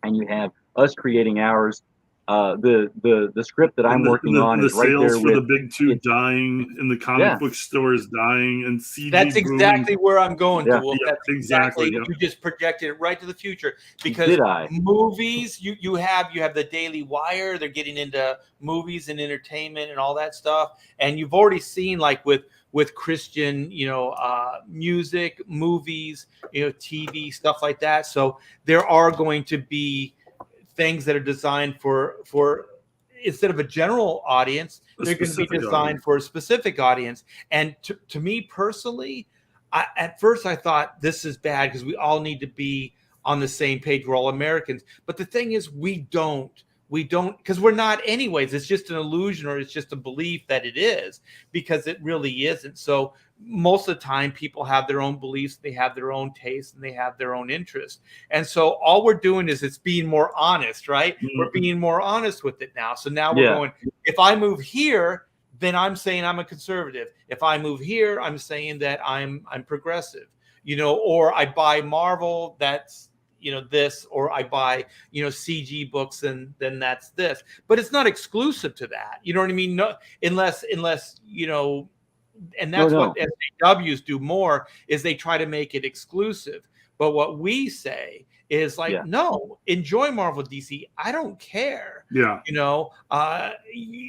and you have us creating ours. The script that I'm working on is right there. The sales for the big two dying, and the comic book stores dying, and CG. That's exactly where I'm going to. Wolf. That's exactly. You just projected it right to the future, because movies, you have the Daily Wire. They're getting into movies and entertainment and all that stuff, and you've already seen, like, with Christian, music, movies, TV, stuff like that. So there are going to be things that are designed for instead of a general audience, they're going to be designed for a specific audience. And to me personally, at first I thought this is bad because we all need to be on the same page. We're all Americans. But the thing is, we don't, because we're not anyways. It's just an illusion, or it's just a belief that it is, because it really isn't. So most of the time people have their own beliefs, they have their own tastes, and they have their own interests. And so all we're doing is it's being more honest, right? Mm-hmm. We're being more honest with it now. So now we're going, if I move here, then I'm saying I'm a conservative. If I move here, I'm saying that I'm progressive, or I buy Marvel, that's, this, or I buy, CG books, and then that's this. But it's not exclusive to that. You know what I mean? No, unless, and that's what SJWs do more, is they try to make it exclusive. But what we say is like, no, enjoy Marvel, DC. I don't care. Yeah.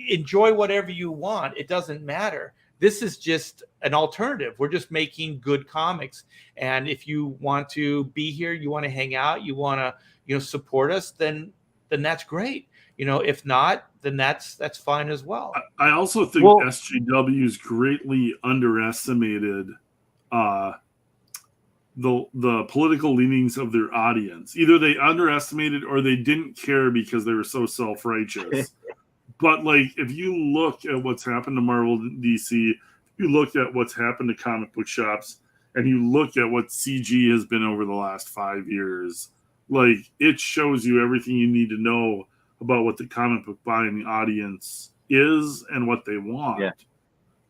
Enjoy whatever you want. It doesn't matter. This is just an alternative. We're just making good comics. And if you want to be here, you want to hang out, you want to, support us, then that's great. If not, then that's fine as well. I also think SJWs greatly underestimated the political leanings of their audience. Either they underestimated or they didn't care because they were so self-righteous. But, like, if you look at what's happened to Marvel and DC, if you look at what's happened to comic book shops, and you look at what CG has been over the last 5 years, like, it shows you everything you need to know about what the comic book buying audience is and what they want. Yeah.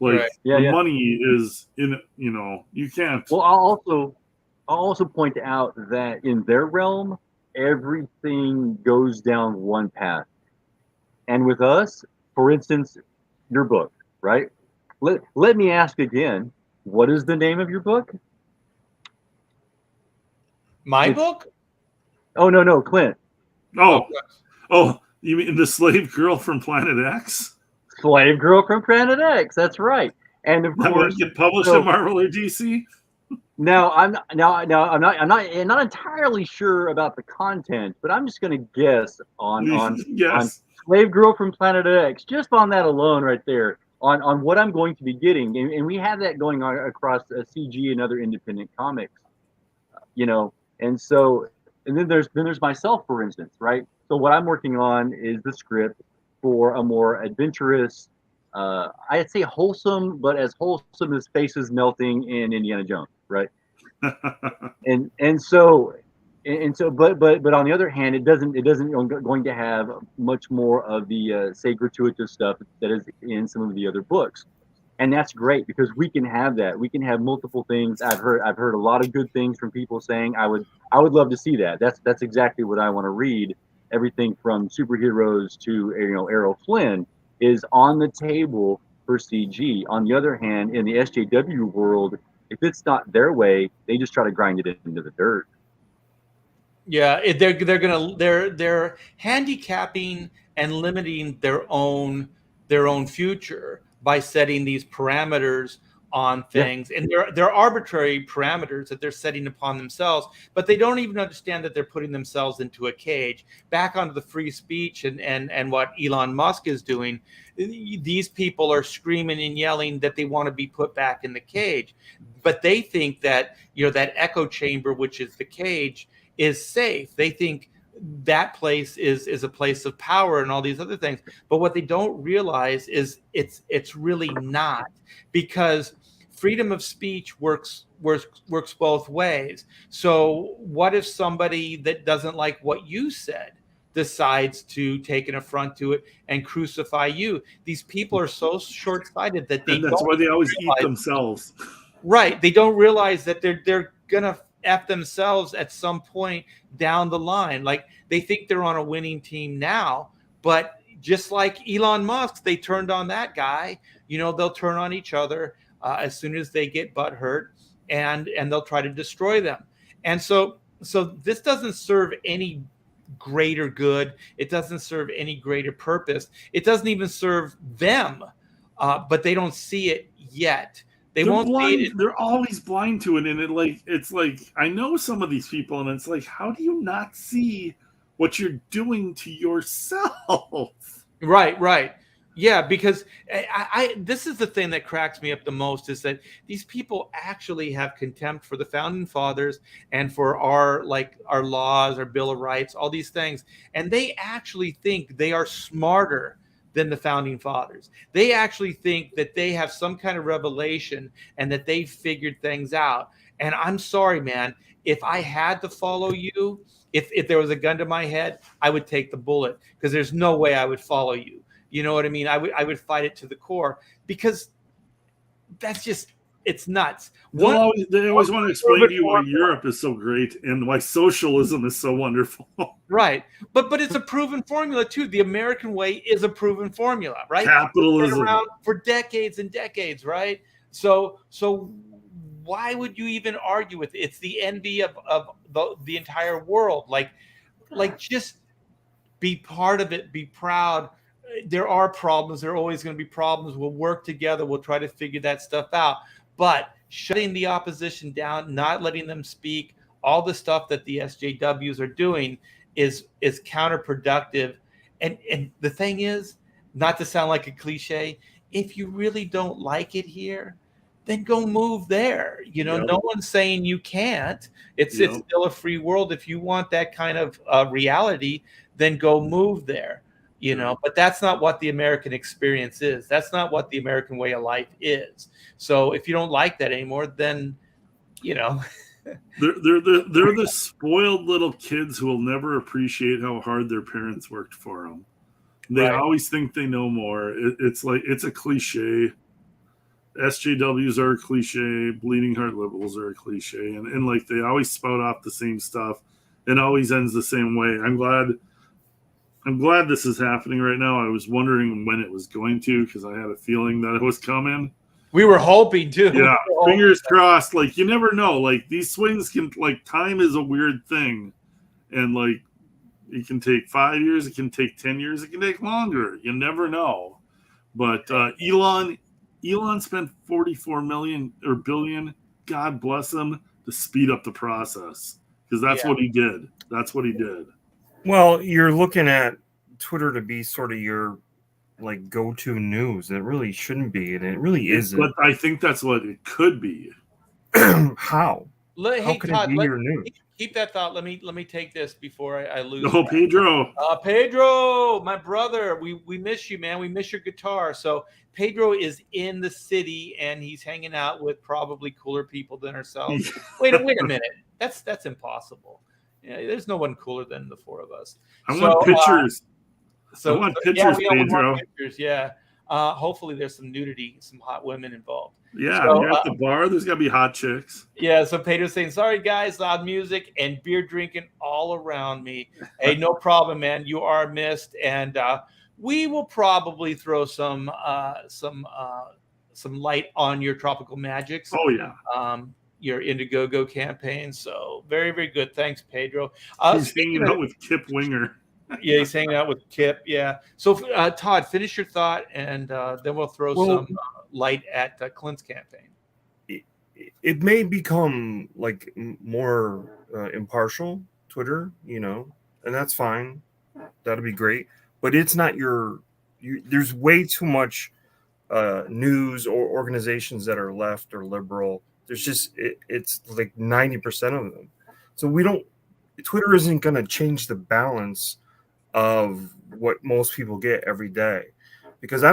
Like Right. Yeah, the yeah. money is in, you can't. Well, I'll also point out that in their realm, everything goes down one path. And with us, for instance, your book, right? Let me ask again, what is the name of your book? My It's, book? oh, no, Clint. Oh, you mean the slave girl from Planet X? Slave Girl from Planet X. That's right. And of That course, might get published so in Marvel or DC. now I'm not entirely sure about the content, but I'm just going to guess on Yes. Slave Girl from Planet X, just on that alone right there, on what I'm going to be getting, and we have that going on across CG and other independent comics, and so and then there's myself, for instance, right? So what I'm working on is the script for a more adventurous, I'd say wholesome, but as wholesome as faces melting in Indiana Jones, right? And so but on the other hand, it doesn't going to have much more of the say gratuitous stuff that is in some of the other books, and that's great because we can have multiple things. I've heard a lot of good things from people saying I would love to see that. That's exactly what I want to read. Everything from superheroes to Errol Flynn is on the table for CG. On the other hand, in the SJW world, if it's not their way, they just try to grind it into the dirt. Yeah, they're handicapping and limiting their own future by setting these parameters on Yeah, things, and they're arbitrary parameters that they're setting upon themselves, but they don't even understand that they're putting themselves into a cage. Back onto the free speech and what Elon Musk is doing, these people are screaming and yelling that they want to be put back in the cage, but they think that that echo chamber, which is the cage, is safe. They think that place is a place of power and all these other things. But what they don't realize is it's really not, because freedom of speech works both ways. So what if somebody that doesn't like what you said decides to take an affront to it and crucify you? These people are so short-sighted that they And that's don't why they always eat realize. themselves. Right. They don't realize that they're gonna F themselves at some point down the line. Like, they think they're on a winning team now, but just like Elon Musk, they turned on that guy. They'll turn on each other as soon as they get butt hurt, and they'll try to destroy them. And so this doesn't serve any greater good. It doesn't serve any greater purpose. It doesn't even serve them, but they don't see it yet. They They're won't see blind. it. They're always blind to it, and it's like I know some of these people, and it's like, how do you not see what you're doing to yourself? Right. Yeah, because this is the thing that cracks me up the most, is that these people actually have contempt for the founding fathers and for our laws, our Bill of Rights, all these things. And they actually think they are smarter than the founding fathers. They actually think that they have some kind of revelation and that they figured things out. And I'm sorry, man, if I had to follow you, if there was a gun to my head, I would take the bullet, because there's no way I would follow you. You know what I mean? I would fight it to the core, because that's just, it's nuts. They always want to explain to you why Europe is so great and why socialism is so wonderful. Right. But it's a proven formula too. The American way is a proven formula, right? Capitalism. It's been around for decades and decades, right? So why would you even argue with it? It's the envy of the entire world. Like just be part of it, be proud. There are problems. There are always going to be problems. We'll work together. We'll try to figure that stuff out. But shutting the opposition down, not letting them speak, all the stuff that the SJWs are doing is counterproductive. And the thing is, not to sound like a cliche, if you really don't like it here, then go move there. Yep. No one's saying you can't. It's still a free world. If you want that kind of reality, then go move there. But that's not what the American experience is. That's not what the American way of life is. So if you don't like that anymore, then they're the spoiled little kids who will never appreciate how hard their parents worked for them. They Right. always think they know more. It's like, it's a cliche, SJWs are a cliche, bleeding heart liberals are a cliche, and like they always spout off the same stuff and always ends the same way. I'm glad this is happening right now. I was wondering when it was going to because I had a feeling that it was coming. We were hoping too. Yeah, fingers crossed. Like you never know. Like these swings can like time is a weird thing, and like it can take 5 years, it can take 10 years, it can take longer. You never know. But Elon spent 44 million or billion. God bless him to speed up the process because that's what he did. That's what he did. Well, you're looking at Twitter to be sort of your like go-to news. It really shouldn't be, and it really isn't. But I think that's what it could be. How? How Hey, could Todd, it be your news? keep that thought. Let me take this before I lose. Oh, Pedro. Pedro, my brother, we miss you, man. We miss your guitar. So Pedro is in the city and he's hanging out with probably cooler people than ourselves. Wait a minute. That's impossible. Yeah, there's no one cooler than the four of us. I want pictures. I want pictures, we Pedro. want pictures, yeah. Hopefully there's some nudity, some hot women involved. Yeah, so, you're at the bar. There's got to be hot chicks. Yeah, so Pedro's saying, sorry, guys, loud music and beer drinking all around me. Hey, no problem, man. You are missed. And we will probably throw some light on your tropical magics. Oh, yeah. Your Indiegogo campaign. So very, very good. Thanks, Pedro. He's hanging out with Kip Winger. Yeah, he's hanging out with Kip. Yeah. So, Todd, finish your thought, and then we'll throw some light at Clint's campaign. It may become like more impartial, Twitter, and that's fine. That'll be great. But it's not there's way too much news or organizations that are left or liberal. There's just, it's like 90% of them. So Twitter isn't going to change the balance of what most people get every day, because I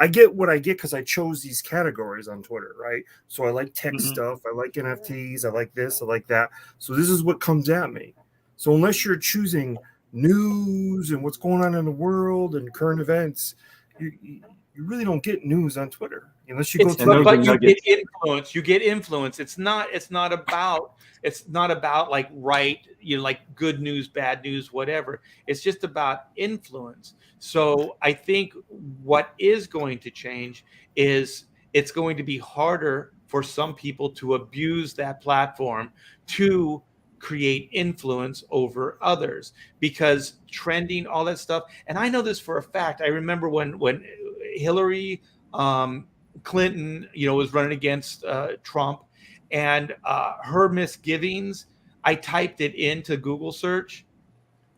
get what I get because I chose these categories on Twitter, right? So I like tech stuff, I like NFTs, I like this, I like that. So this is what comes at me. So unless you're choosing news and what's going on in the world and current events, you really don't get news on Twitter unless you go to. But you get influence. You get influence. It's not about like like good news, bad news, whatever. It's just about influence. So I think what is going to change is it's going to be harder for some people to abuse that platform to create influence over others, because trending, all that stuff. And I know this for a fact. I remember when Hillary Clinton, was running against Trump, and her misgivings, I typed it into Google search.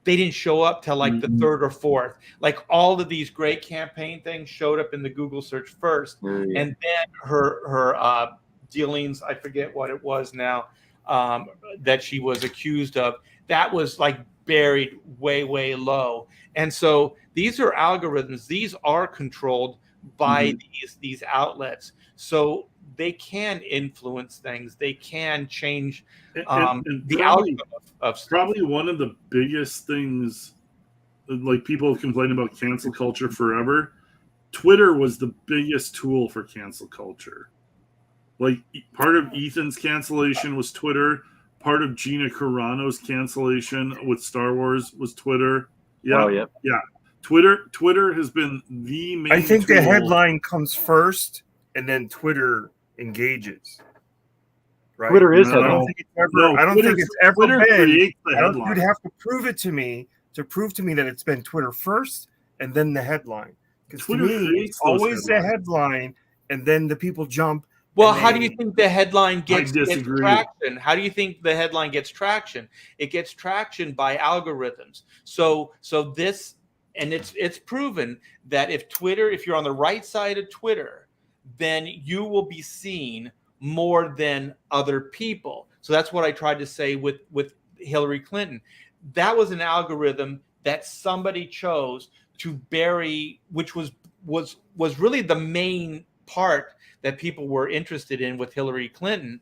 They didn't show up till like the third or fourth. Like all of these great campaign things showed up in the Google search first, and then her dealings, I forget what it was now, that she was accused of, that was like buried way, way low. And so these are algorithms. These are controlled by these outlets. So they can influence things. They can change the outcome of stuff. Probably one of the biggest things, like people have complained about cancel culture forever. Twitter was the biggest tool for cancel culture. Like part of Ethan's cancellation was Twitter. Part of Gina Carano's cancellation with Star Wars was Twitter. Yeah. Oh, yeah. Yeah. Twitter has been the main I think tool. the headline comes first and then Twitter engages. Right? Twitter is I don't think it's ever been. You'd have to prove it to me that it's been Twitter first and then the headline. Because to me, it's always the headline and then the people jump. Well, how do you think the headline gets traction? How do you think the headline gets traction? It gets traction by algorithms. So this, and it's proven that if you're on the right side of Twitter, then you will be seen more than other people. So that's what I tried to say with Hillary Clinton. That was an algorithm that somebody chose to bury, which was really the main part that people were interested in with Hillary Clinton,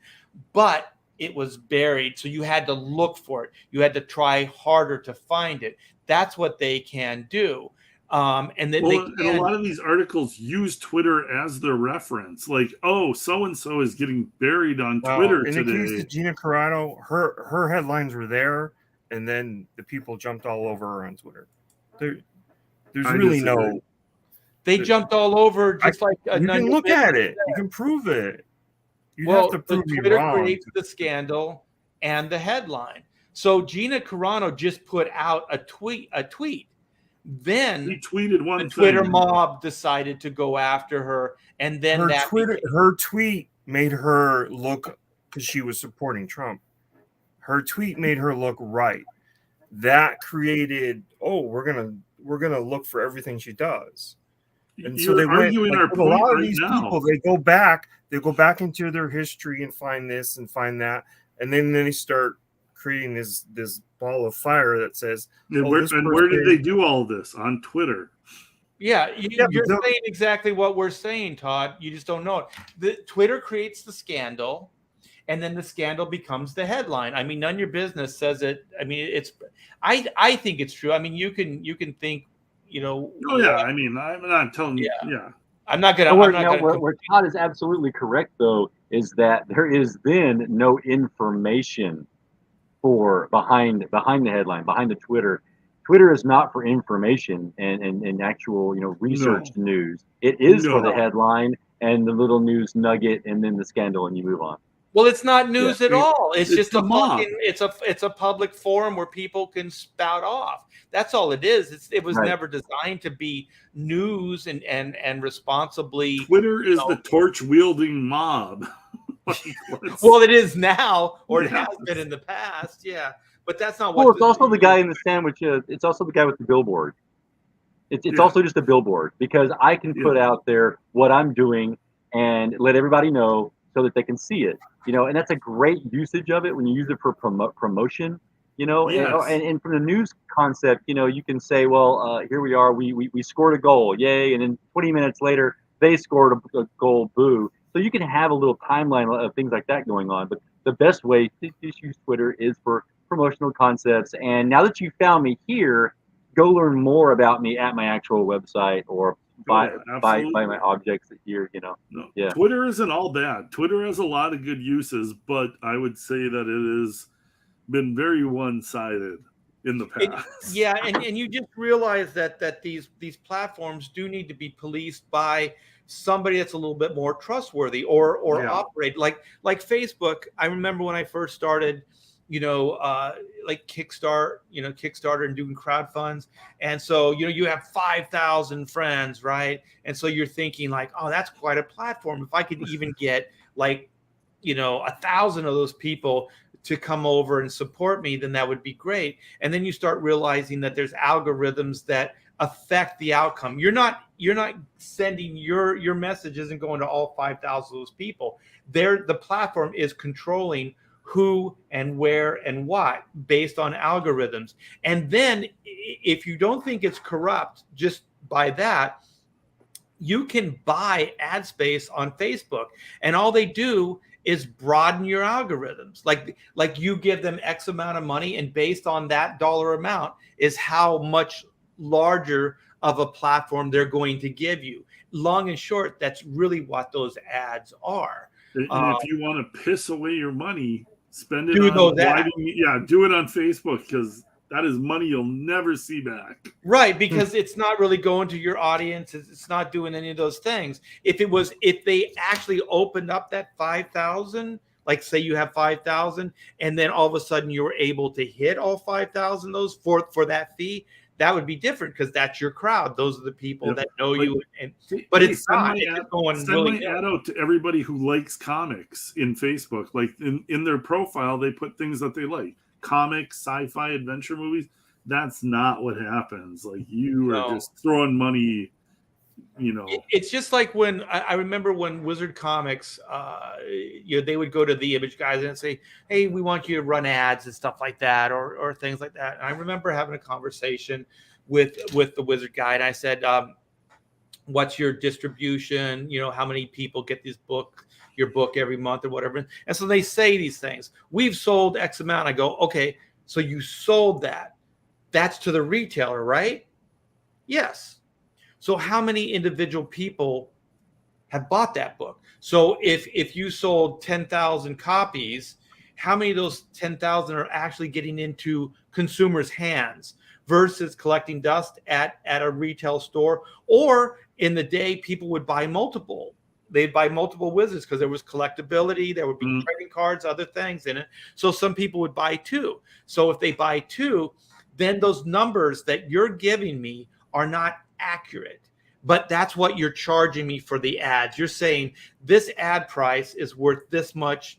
but it was buried. So you had to look for it. You had to try harder to find it. That's what they can do. And then well, and a lot of these articles use Twitter as their reference. Like, oh, so and so is getting buried on Twitter in today. the case of Gina Carano, her headlines were there, and then the people jumped all over her on Twitter. There's really no. They jumped all over just like you can look at it. You can prove it. You have to prove me Twitter wrong. creates the scandal and the headline. So Gina Carano just put out a tweet. Then he tweeted one the Twitter mob decided to go after her, and then her tweet made her look, because she was supporting Trump. Her tweet made her look right. That created, we're gonna look for everything she does. And so they went, like, a lot of these people, they go back into their history and find this and find that, and then they start creating this ball of fire that says, where did they do all this? On Twitter. Yeah, you're saying exactly what we're saying, Todd. You just don't know it. The Twitter creates the scandal, and then the scandal becomes the headline. I mean, None Your Business says it. I mean, I think it's true. I mean, you can think, Oh yeah, I mean, I'm not telling you. Yeah. I'm not gonna. Where Todd is absolutely correct, though, is that there is then no information behind the headline, behind the Twitter. Twitter is not for information and actual researched news. It is for the headline and the little news nugget, and then the scandal, and you move on. Well, it's not news at all. It's just mob. It's a public forum where people can spout off. That's all it is. It was never designed to be news and responsibly. Twitter is the torch wielding mob. Well, it is now, or it has been in the past. Yeah, but that's not what. Well, it's also the guy in the sandwich. It's also the guy with the billboard. It's also just a billboard, because I can put out there what I'm doing and let everybody know so that they can see it. And that's a great usage of it when you use it for promotion. And from the news concept, you can say, well, here we are, we scored a goal, yay, and then 20 minutes later they scored a goal, boo. So you can have a little timeline of things like that going on. But the best way to use Twitter is for promotional concepts. And now that you found me here, go learn more about me at my actual website or buy my objects here. No, yeah. Twitter isn't all bad. Twitter has a lot of good uses, but I would say that it has been very one-sided in the past. And you just realize that these platforms do need to be policed by somebody that's a little bit more trustworthy or operate like Facebook. I remember when I first started, like Kickstarter and doing crowdfunds. And so, you have 5,000 friends, right? And so you're thinking like, oh, that's quite a platform. If I could even get 1,000 of those people to come over and support me, then that would be great. And then you start realizing that there's algorithms that affect the outcome. You're not sending your message isn't going to all 5,000 of those people. The platform is controlling who and where and what based on algorithms. And then if you don't think it's corrupt, just by that, you can buy ad space on Facebook, and all they do is broaden your algorithms. Like you give them X amount of money, and based on that dollar amount is how much larger of a platform they're going to give you. Long and short, that's really what those ads are. And if you want to piss away your money, spend it on do it on Facebook, because that is money you'll never see back. Right, because it's not really going to your audience. It's not doing any of those things. If they actually opened up that 5,000, like say you have 5,000, and then all of a sudden you were able to hit all 5,000 those for that fee, that would be different, because that's your crowd. Those are the people that know you. But it's not. It's just going really good. Ad out to everybody who likes comics in Facebook. Like in their profile, they put things that they like. Comics, sci-fi, adventure movies. That's not what happens. Like you are just throwing money. It's just like when I remember when Wizard Comics, they would go to the Image guys and say, "Hey, we want you to run ads and stuff like that, or things like that." And I remember having a conversation with the Wizard guy, and I said, "What's your distribution? How many people get your book every month or whatever?" And so they say these things. We've sold X amount. I go, okay, so you sold that. That's to the retailer, right? Yes. So how many individual people have bought that book? So if you sold 10,000 copies, how many of those 10,000 are actually getting into consumers' hands versus collecting dust at a retail store? Or in the day, people would buy multiple. They'd buy multiple wizards because there was collectability, there would be trading cards, other things in it. So some people would buy two. So if they buy two, then those numbers that you're giving me are not accurate. But that's what you're charging me for the ads. You're saying this ad price is worth this much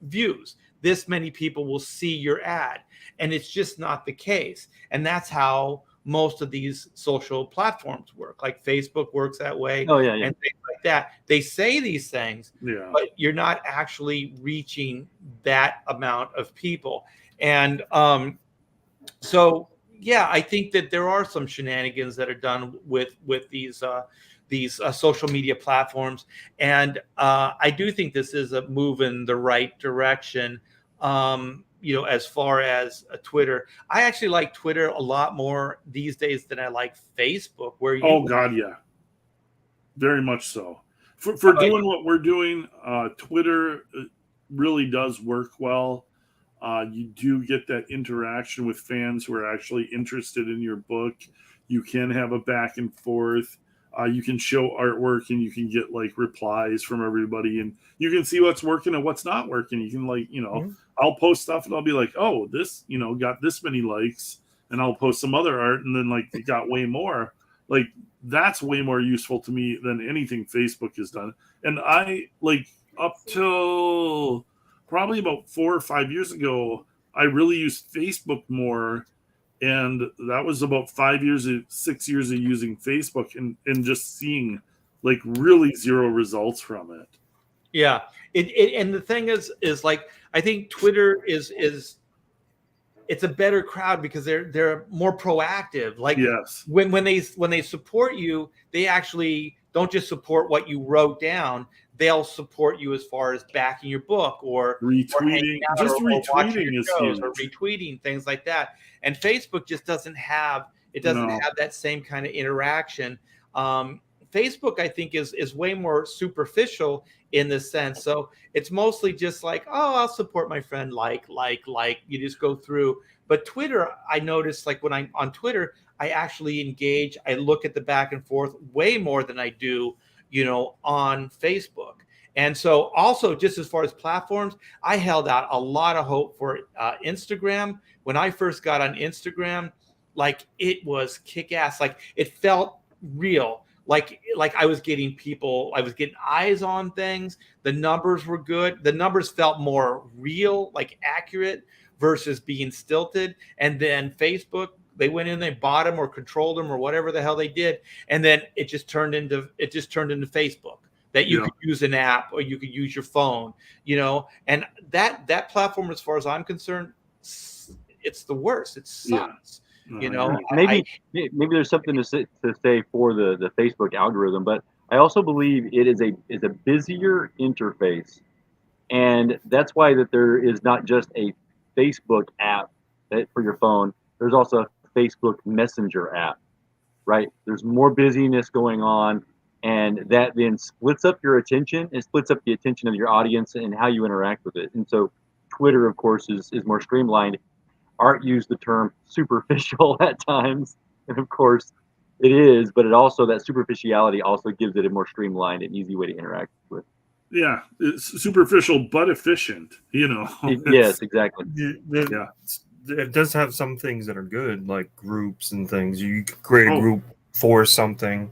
views. This many people will see your ad. And it's just not the case. And that's how most of these social platforms work. Like Facebook works that way. Oh, yeah. And things like that. They say these things, Yeah. but you're not actually reaching that amount of people. And so yeah, I think that there are some shenanigans that are done with these social media platforms, and I do think this is a move in the right direction. As far as Twitter, I actually like Twitter a lot more these days than I like Facebook. Where Oh God, yeah, very much so. For doing what we're doing, Twitter really does work well. You do get that interaction with fans who are actually interested in your book. You can have a back and forth. You can show artwork and you can get like replies from everybody, and you can see what's working and what's not working. You can I'll post stuff and I'll be like, oh, this, got this many likes, and I'll post some other art and then like it got way more. Like that's way more useful to me than anything Facebook has done. And I like up till probably about 4 or 5 years ago, I really used Facebook more. And that was about 6 years of using Facebook and just seeing like really zero results from it. Yeah. And the thing is like, I think Twitter is it's a better crowd because they're more proactive. Like yes. when they support you, they actually don't just support what you wrote down. They'll support you as far as backing your book or retweeting, retweeting is huge. Or retweeting, things like that. And Facebook just doesn't have have that same kind of interaction. Facebook, I think, is way more superficial in this sense. So it's mostly just like, oh, I'll support my friend, like. You just go through. But Twitter, I noticed, like when I'm on Twitter, I actually engage. I look at the back and forth way more than I do, on Facebook. And so also just as far as platforms, I held out a lot of hope for Instagram. When I first got on Instagram, like it was kick-ass. Like it felt real. Like I was getting people, I was getting eyes on things. The numbers were good. The numbers felt more real, like accurate versus being stilted. And then Facebook, they went in, they bought them or controlled them or whatever the hell they did. And then it just turned into Facebook that you could use an app or you could use your phone, and that platform, as far as I'm concerned, it's the worst. It sucks. Maybe there's something to say for the Facebook algorithm, but I also believe it is a busier interface, and that's why that there is not just a Facebook app for your phone. There's also a Facebook Messenger app, right? There's more busyness going on, and that then splits up your attention and splits up the attention of your audience and how you interact with it. And so Twitter, of course, is more streamlined. Art used the term superficial at times, and of course it is, but it also, that superficiality also gives it a more streamlined and easy way to interact with. Yeah, it's superficial but efficient, Yes, exactly. Yeah. It does have some things that are good, like groups and things. You create a group for something,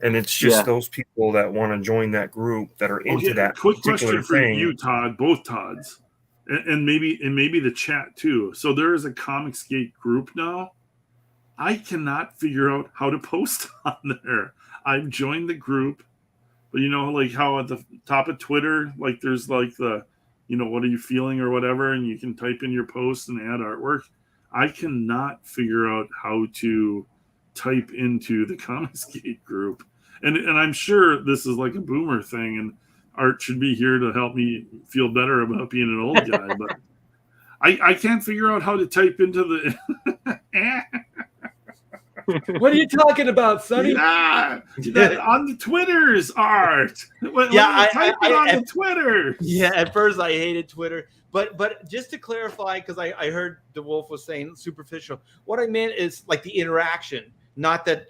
and it's just those people that want to join that group that are into that quick particular question thing. For you, Todd, both Todds, and maybe the chat too. So there is a Comicsgate group now. I cannot figure out how to post on there. I've joined the group, but like how at the top of Twitter, like there's like the, what are you feeling or whatever, and you can type in your post and add artwork. I cannot figure out how to type into the Comicsgate group. And I'm sure this is like a boomer thing, and Art should be here to help me feel better about being an old guy, but I can't figure out how to type into the What are you talking about, Sonny? Yeah, on the Twitter's art. Type it on the Twitter. Yeah, at first I hated Twitter, but just to clarify, because I heard DeWolf was saying superficial. What I meant is like the interaction, not that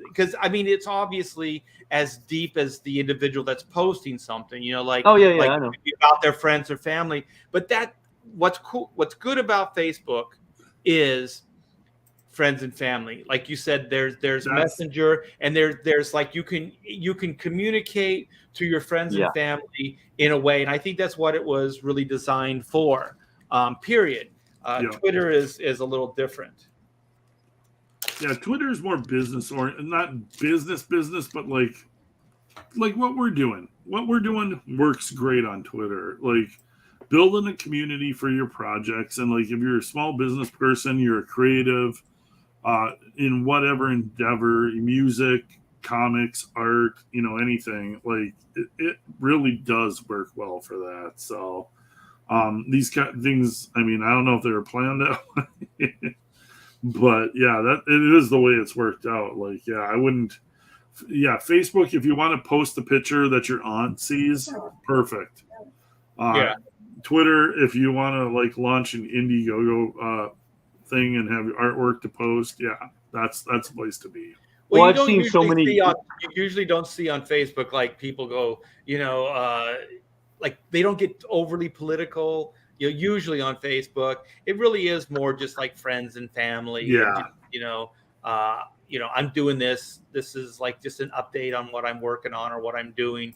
because I mean it's obviously as deep as the individual that's posting something, like I know. about their friends or family. But what's good about Facebook is friends and family. Like you said, there's Messenger, and there's like you can communicate to your friends and family in a way, and I think that's what it was really designed for. Period. Twitter is a little different. Yeah, Twitter is more business oriented, not business, but like what we're doing. What we're doing works great on Twitter. Like building a community for your projects, and like if you're a small business person, you're a creative in whatever endeavor, music, comics, art, anything, like it really does work well for that. So these kind of things, I mean, I don't know if they were planned out, but yeah, that it is the way it's worked out. Like, I wouldn't. Yeah, Facebook, if you want to post a picture that your aunt sees, perfect. Twitter, if you want to like launch an Indiegogo thing and have your artwork to post, that's the place to be. Well, I've seen so many. You usually don't see on Facebook like people go, like they don't get overly political. Usually on Facebook, it really is more just like friends and family. Yeah. And I'm doing this. This is like just an update on what I'm working on or what I'm doing,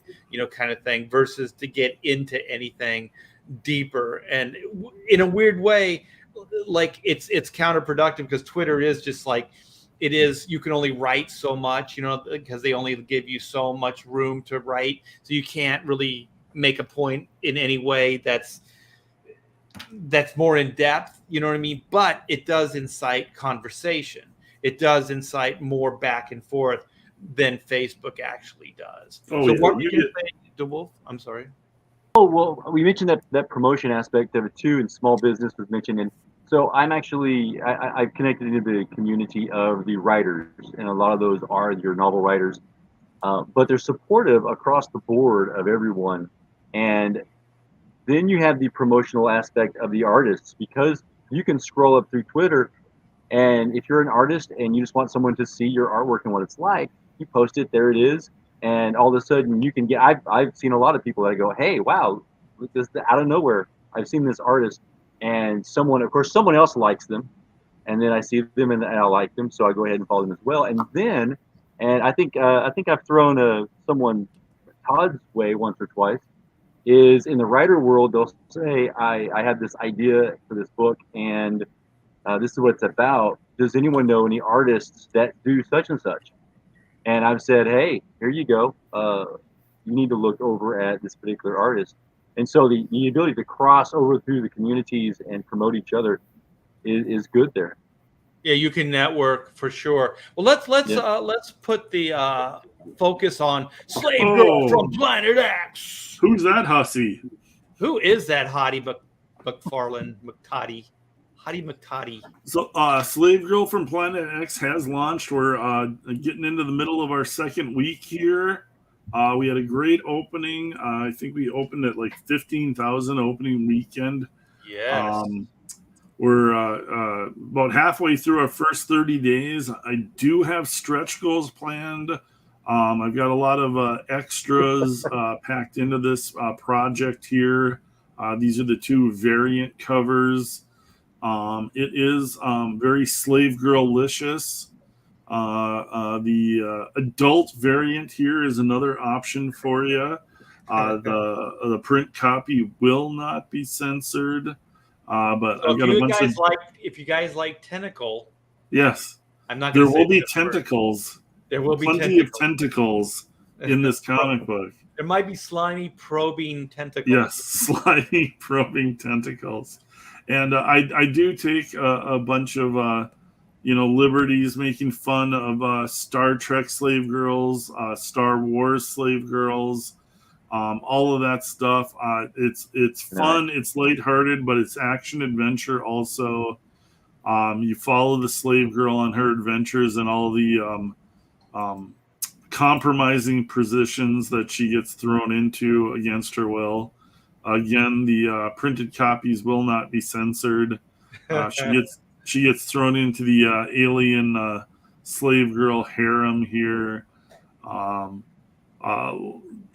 kind of thing, versus to get into anything deeper. And in a weird way, like it's counterproductive, because Twitter is just like it is. You can only write so much, because they only give you so much room to write, so you can't really make a point in any way that's more in depth. You know what I mean? But it does incite conversation. It does incite more back and forth than Facebook actually does. Oh, so yeah. what were you saying, DeWolf? I'm sorry. Oh, well, we mentioned that promotion aspect of it too, and small business was mentioned. And so I'm actually, I've connected into the community of the writers, and a lot of those are your novel writers, but they're supportive across the board of everyone. And then you have the promotional aspect of the artists, because you can scroll up through Twitter, and if you're an artist and you just want someone to see your artwork and what it's like, you post it, there it is. And all of a sudden you can get, I've seen a lot of people that go, hey, wow, this out of nowhere, I've seen this artist, and someone else likes them. And then I see them and I like them. So I go ahead and follow them as well. And then, and I think I've thrown someone Todd's way once or twice, is in the writer world, they'll say, I have this idea for this book, and this is what it's about. Does anyone know any artists that do such and such? And I've said, hey, here you go. You need to look over at this particular artist. And so the ability to cross over through the communities and promote each other is good there. Yeah, you can network for sure. Well, let's put the focus on Slave Girl from Planet X. Who's that hussy? Who is that hottie McFarlane McToddy? Hottie McToddy. So, Slave Girl from Planet X has launched. We're getting into the middle of our second week here. We had a great opening. I think we opened at like 15,000 opening weekend. Yes. We're about halfway through our first 30 days. I do have stretch goals planned. I've got a lot of extras packed into this project here. These are the two variant covers. It is very Slave Girl-licious. The adult variant here is another option for you. The print copy will not be censored. But so I've got a bunch of. If you guys like tentacle, yes, I'm not. There will be tentacles. There will be plenty of tentacles in this comic book. There might be slimy, probing tentacles. Yes, slimy, probing tentacles. And I do take a bunch of liberties, making fun of Star Trek slave girls, Star Wars slave girls. All of that stuff. It's fun. It's lighthearted, but it's action adventure also. You follow the slave girl on her adventures and all the compromising positions that she gets thrown into against her will. Again, the printed copies will not be censored. She gets thrown into the alien slave girl harem here.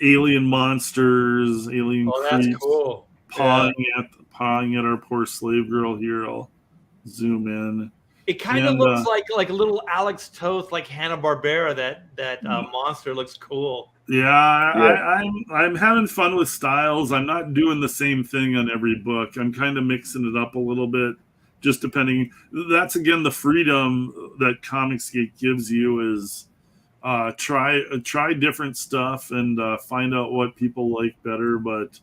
Alien monsters, alien that's creeps cool. pawing at our poor slave girl here. I'll zoom in. It kind of looks like a little Alex Toth, like Hanna-Barbera. That monster looks cool. Yeah. I'm having fun with styles. I'm not doing the same thing on every book. I'm kind of mixing it up a little bit, just depending. That's again the freedom that Comicsgate gives you is try different stuff and find out what people like better. But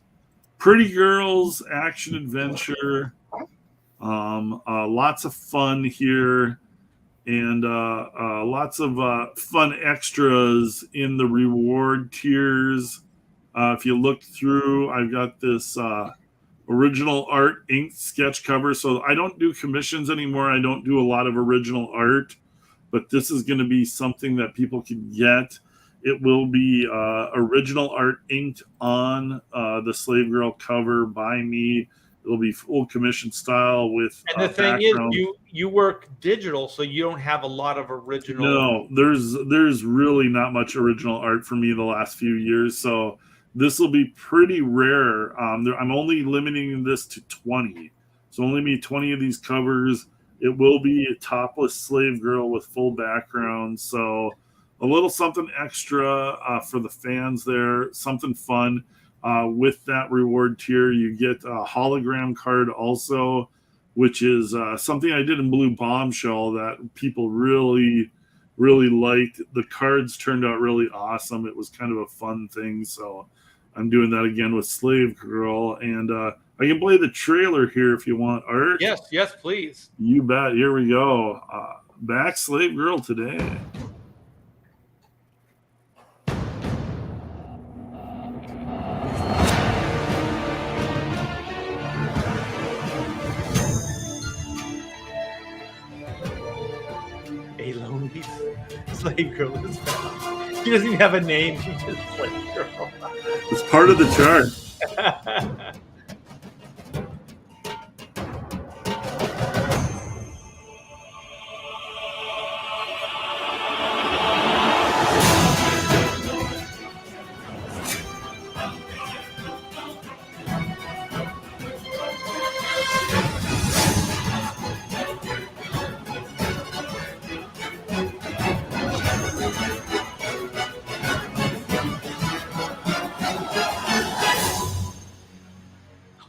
pretty girls, action adventure, lots of fun here. And lots of fun extras in the reward tiers. If you look through, I've got this original art inked sketch cover. So I don't do commissions anymore. I don't do a lot of original art, but this is going to be something that people can get. It will be original art inked on the Slave Girl cover by me. It'll be full commission style with. And the thing background. Is, you work digital, so you don't have a lot of original. No, there's really not much original art for me the last few years. So this will be pretty rare. I'm only limiting this to 20. So only be 20 of these covers. It will be a topless slave girl with full background. So a little something extra for the fans there. Something fun. With that reward tier, you get a hologram card also, which is something I did in Blue Bombshell that people really, really liked. The cards turned out really awesome. It was kind of a fun thing. So I'm doing that again with Slave Girl. And I can play the trailer here if you want, Art. Yes, please. You bet. Here we go. Back Slave Girl today. Slave Girl is found. She doesn't even have a name. She's just Slave Girl. It's part of the chart.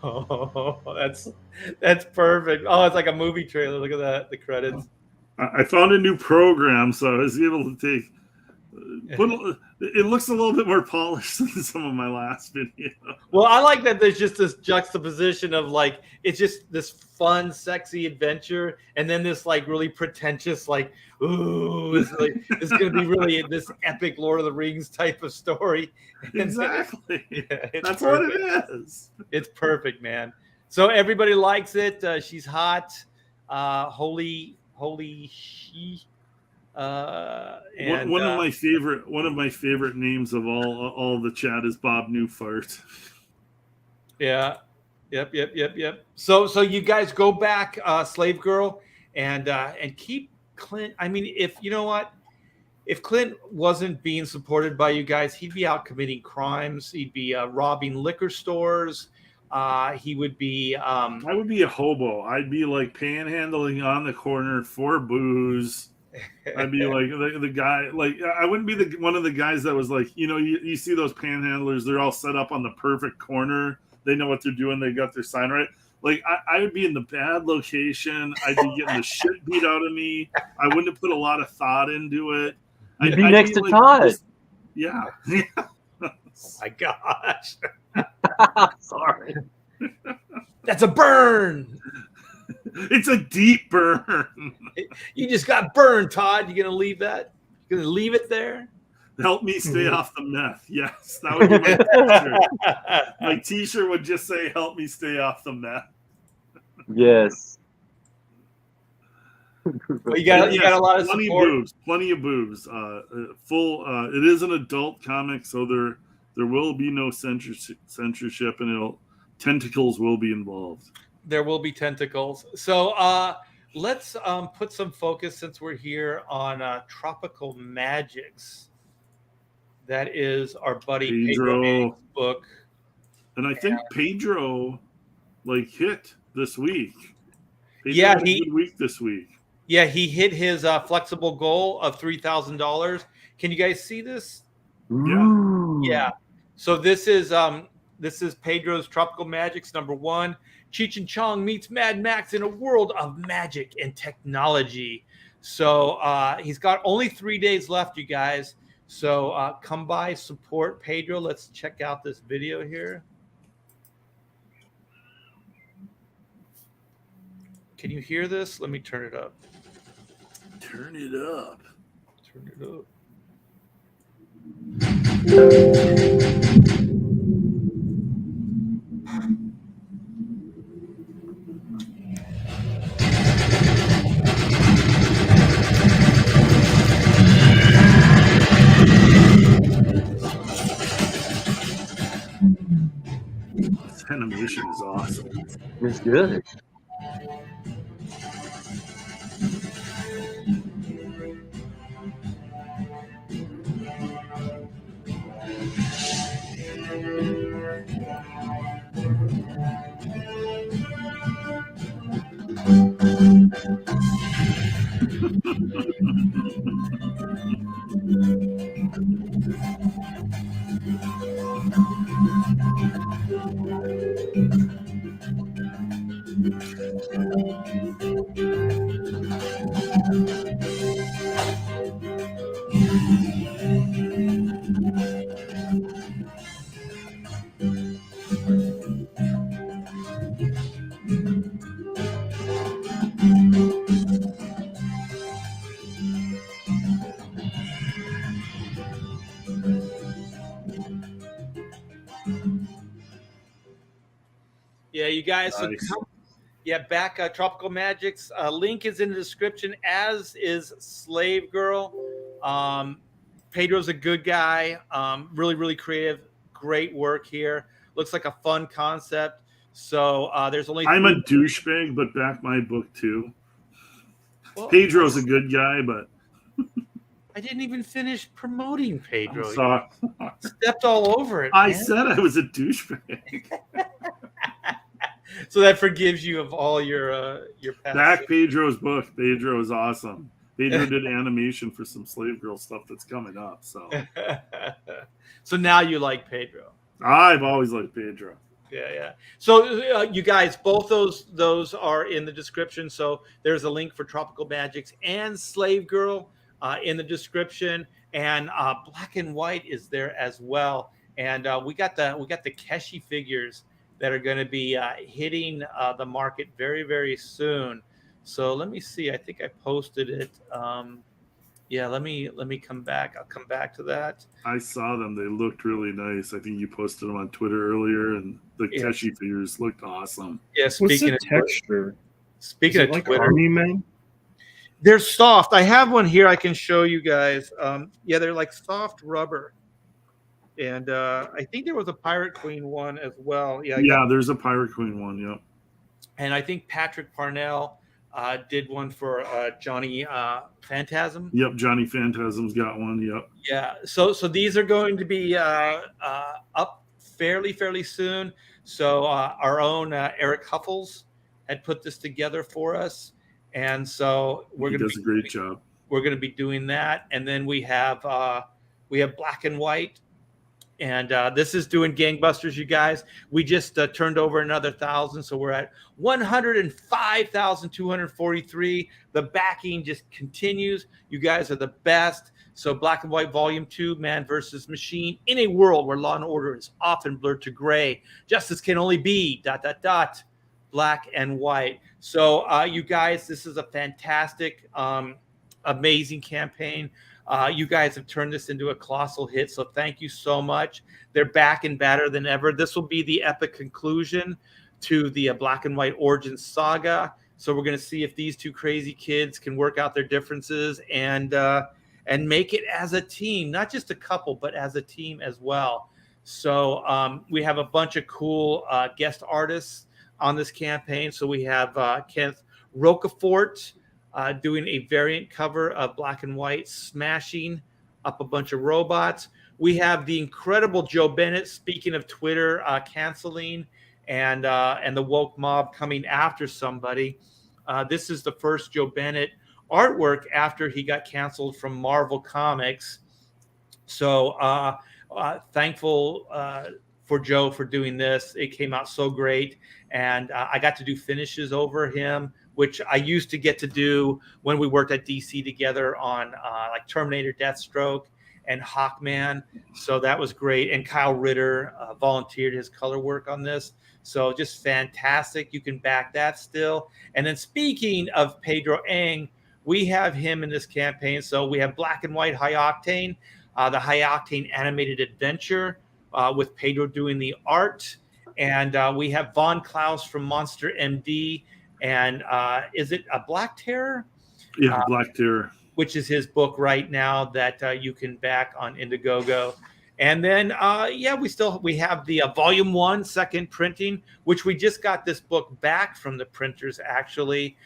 Oh, that's perfect. Oh, it's like a movie trailer. Look at that, the credits. I found a new program, so I was able to take. It looks a little bit more polished than some of my last video. Well, I like that there's just this juxtaposition of like it's just this fun, sexy adventure, and then this like really pretentious, like ooh, it's going to be really this epic Lord of the Rings type of story. Exactly. That's perfect. What it is. It's perfect, man. So everybody likes it. She's hot. Holy she. And one of my favorite names of all the chat is Bob Newfart. Yeah. Yep. So you guys go back, Slave Girl, and keep Clint. I mean, if you know what, if Clint wasn't being supported by you guys, he'd be out committing crimes. He'd be robbing liquor stores. He would be. I would be a hobo. I'd be like panhandling on the corner for booze. I'd be like the guy. Like I wouldn't be one of the guys that was like, you see those panhandlers. They're all set up on the perfect corner. They know what they're doing. They got their sign right. Like I would be in the bad location. I'd be getting the shit beat out of me. I wouldn't have put a lot of thought into it. You'd be next to Todd. Yeah. Oh my gosh. Sorry. That's a burn. It's a deep burn. You just got burned, Todd. You gonna leave that? You gonna leave it there? Help me stay off the meth. Yes, that would be my t-shirt. My t-shirt would just say, help me stay off the meth. Yes. Well, you got a lot of plenty support. plenty of boobs. Full. It is an adult comic, so there will be no censorship, and tentacles will be involved. There will be tentacles. So let's put some focus, since we're here, on Tropical Magics. That is our buddy Pedro's book. And I think Pedro hit this week. He had a good week this week. Yeah, he hit his flexible goal of $3,000. Can you guys see this? Yeah. So this is Pedro's Tropical Magics #1. Cheech and Chong meets Mad Max in a world of magic and technology. So he's got only 3 days left, you guys. So come by, support Pedro. Let's check out this video here. Can you hear this? Let me turn it up. Turn it up. Turn it up. This animation is awesome. It's good. Yeah, you guys. Nice. So back Tropical Magics. Link is in the description, as is Slave Girl. Pedro's a good guy. Really, really creative. Great work here. Looks like a fun concept. So there's only. I'm a douchebag, but back my book too. Well, Pedro's a good guy, but I didn't even finish promoting Pedro. I'm sorry. Stepped all over it. I man. said I was a douchebag. So that forgives you of all your past. Back Pedro's book. Pedro is awesome. Pedro did animation for some Slave Girl stuff that's coming up. So now you like Pedro. I've always liked Pedro. Yeah. So you guys, both those are in the description. So there's a link for Tropical Magics and Slave Girl in the description, and Black and White is there as well. And we got the Keshi figures that are going to be hitting the market very, very soon. So let me see. I think I posted it. Let me come back. I'll come back to that. I saw them. They looked really nice. I think you posted them on Twitter earlier, and the Keshi figures looked awesome. Yeah, speaking What's the texture? Speaking of like Twitter, Army Men? they're soft. I have one here I can show you guys. They're like soft rubber. And I think there was a Pirate Queen one as well. Yeah, there's a Pirate Queen one. Yep. And I think Patrick Parnell did one for Johnny Phantasm. Yep, Johnny Phantasm's got one. Yep. Yeah. So these are going to be up fairly soon. So our own Eric Huffles had put this together for us, and so He does a great job. We're going to be doing that, and then we have Black and White. And this is doing gangbusters, you guys. We just turned over another 1,000, so we're at 105,243. The backing just continues. You guys are the best. So Black and White Volume 2, Man versus Machine. In a world where law and order is often blurred to gray, justice can only be ... black and white. So you guys, this is a fantastic, amazing campaign. You guys have turned this into a colossal hit, so thank you so much. They're back and badder than ever. This will be the epic conclusion to the Black and White Origins saga. So we're going to see if these two crazy kids can work out their differences and make it as a team, not just a couple, but as a team as well. So we have a bunch of cool guest artists on this campaign. So we have Kenneth Rocafort doing a variant cover of Black and White, smashing up a bunch of robots. We have the incredible Joe Bennett, speaking of Twitter canceling and the woke mob coming after somebody. This is the first Joe Bennett artwork after he got canceled from Marvel Comics. So thankful for Joe for doing this. It came out so great. And I got to do finishes over him, which I used to get to do when we worked at DC together on like Terminator, Deathstroke, and Hawkman. So that was great. And Kyle Ritter volunteered his color work on this. So just fantastic. You can back that still. And then speaking of Pedro Ang, we have him in this campaign. So we have Black and White High Octane, the High Octane animated adventure with Pedro doing the art. And we have Von Klaus from Monster MD. And is it a Black Terror? Yeah, Black Terror. Which is his book right now that you can back on Indiegogo. And then, we have the Volume 1 second printing, which we just got this book back from the printers, actually.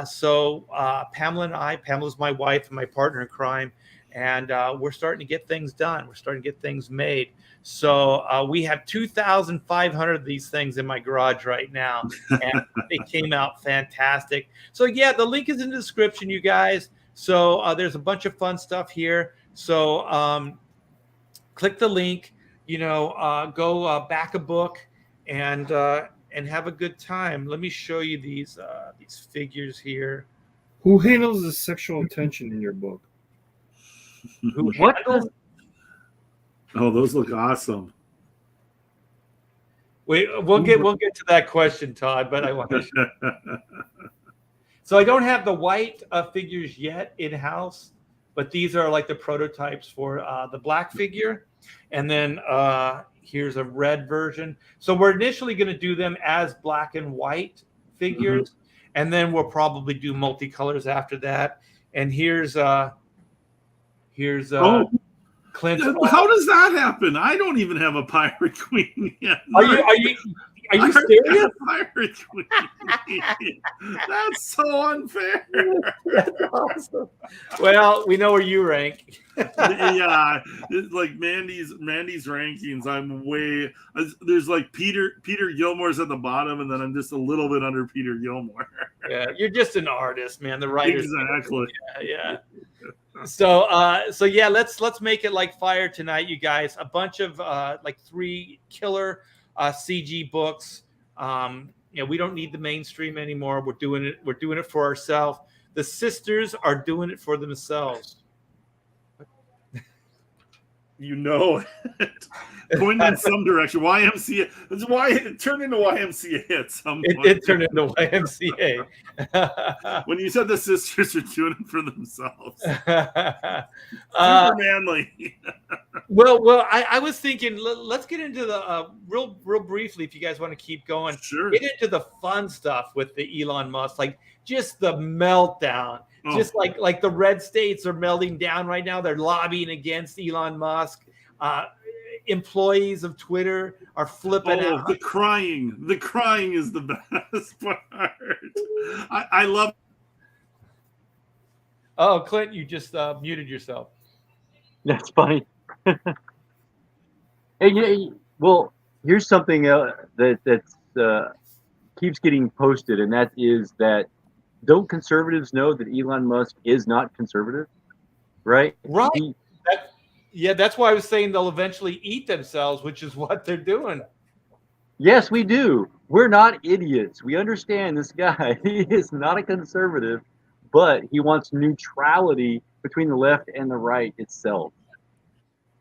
So Pamela and I, Pamela's my wife and my partner in crime, and we're starting to get things done. We're starting to get things made. So we have 2,500 of these things in my garage right now, and they came out fantastic. So, yeah, the link is in the description, you guys. So there's a bunch of fun stuff here. So click the link, go back a book and have a good time. Let me show you these figures here. Who handles the sexual tension in your book? What? Oh, those look awesome. We'll get to that question, Todd, but I want to show. So I don't have the white figures yet in-house, but these are like the prototypes for the black figure. And then here's a red version. So we're initially going to do them as black and white figures, and then we'll probably do multicolors after that. And here's Clint's. How does that happen? I don't even have a Pirate Queen yet. Are you serious? Pirate Queen. That's so unfair. That's awesome. Well, we know where you rank. Yeah, it's like Mandy's rankings. I'm way. There's like Peter Gilmore's at the bottom, and then I'm just a little bit under Peter Gilmore. Yeah, you're just an artist, man. The writers. Exactly. Yeah. So yeah, let's make it like fire tonight, you guys. A bunch of like 3 killer CG books. We don't need the mainstream anymore. We're doing it for ourselves. The sisters are doing it for themselves. Point in some direction. YMCA. That's why it turned into YMCA at some point. It turned into YMCA. When you said the sisters are doing it for themselves. Super manly. Well, I was thinking, let's get into the real briefly, if you guys want to keep going. Sure. Get into the fun stuff with the Elon Musk, like just the meltdown. Oh. Just like the red states are melting down right now. They're lobbying against Elon Musk. Employees of Twitter are flipping out. The crying is the best part. I love. Oh, Clint, you just muted yourself. That's funny. Hey, well, here's something that keeps getting posted, and that is that don't conservatives know that Elon Musk is not conservative, right? Right. That's why I was saying they'll eventually eat themselves, which is what they're doing. Yes, we do. We're not idiots. We understand this guy. He is not a conservative, but he wants neutrality between the left and the right itself.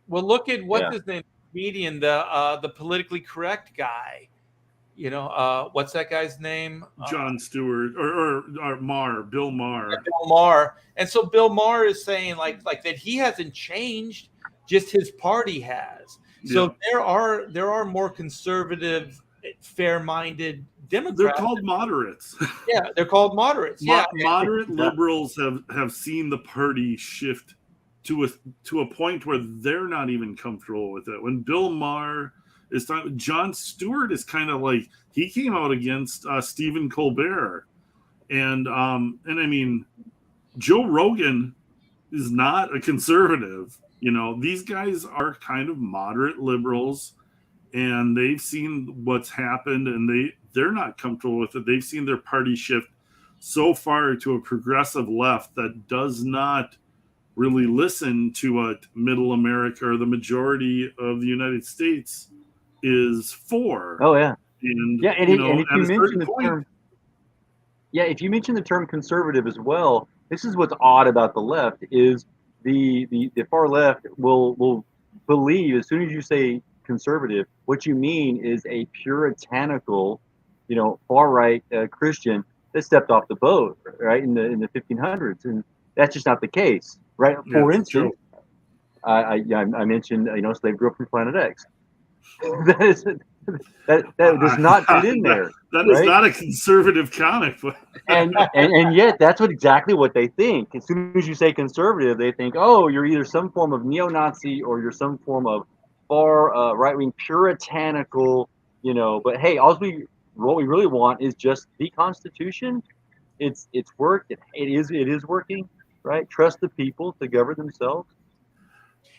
Well, look at what's his name, comedian, the politically correct guy. What's that guy's name? Jon Stewart or Bill Maher. Bill Maher. And so Bill Maher is saying like that he hasn't changed, just his party has. So there are more conservative, fair-minded Democrats. They're called moderates. Yeah, they're called moderates. Yeah, Moderate liberals have seen the party shift to a point where they're not even comfortable with it. When Bill Maher is talking, Jon Stewart is kind of like, he came out against Stephen Colbert, and I mean, Joe Rogan is not a conservative. You know, these guys are kind of moderate liberals, and they've seen what's happened, and they're not comfortable with it. They've seen their party shift so far to a progressive left that does not really listen to what middle America or the majority of the United States is for. Oh yeah. And Yeah, and, you know, and if at you a mention certain the point, term, yeah, if you mention the term conservative as well, this is what's odd about the left is the far left will believe as soon as you say conservative, what you mean is a puritanical, far right Christian that stepped off the boat, right, in the 1500s, and that's just not the case, right? For instance, I mentioned slave girl from Planet X. that does not fit in there. That is not a conservative comic book. and yet that's exactly what they think. As soon as you say conservative, they think, oh, you're either some form of neo-Nazi or you're some form of far right-wing puritanical, But hey, what we really want is just the Constitution. It's worked. It is working, right? Trust the people to govern themselves.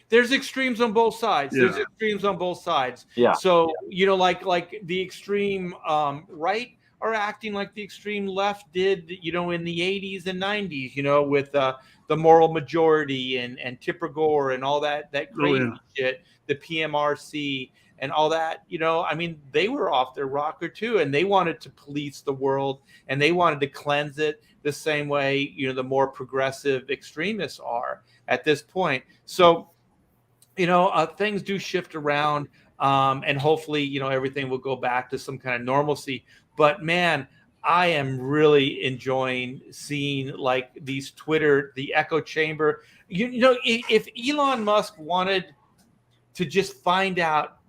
There's extremes on both sides. Yeah. There's extremes on both sides. Yeah. So, like the extreme right are acting like the extreme left did, in the 80s and 90s, with the moral majority and Tipper Gore and all that crazy shit, the PMRC and all that, I mean, they were off their rocker too, and they wanted to police the world and they wanted to cleanse it the same way, the more progressive extremists are at this point. So, things do shift around, and hopefully, everything will go back to some kind of normalcy. But man, I am really enjoying seeing like these Twitter, the echo chamber. If Elon Musk wanted to just find out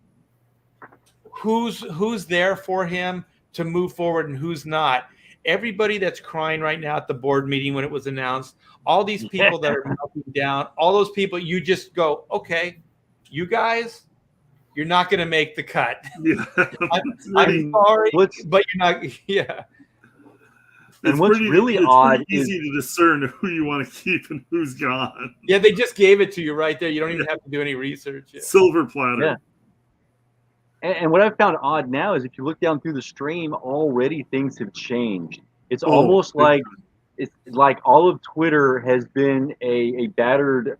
who's there for him to move forward and who's not, everybody that's crying right now at the board meeting when it was announced, all these people that are melting down, all those people, you just go, okay, you guys, you're not going to make the cut. Yeah. I'm sorry, but you're not. Yeah. And what's really odd is easy to discern who you want to keep and who's gone. Yeah, they just gave it to you right there. You don't even have to do any research. Yeah. Silver platter. Yeah. And what I've found odd now is if you look down through the stream, already things have changed. It's almost like all of Twitter has been a battered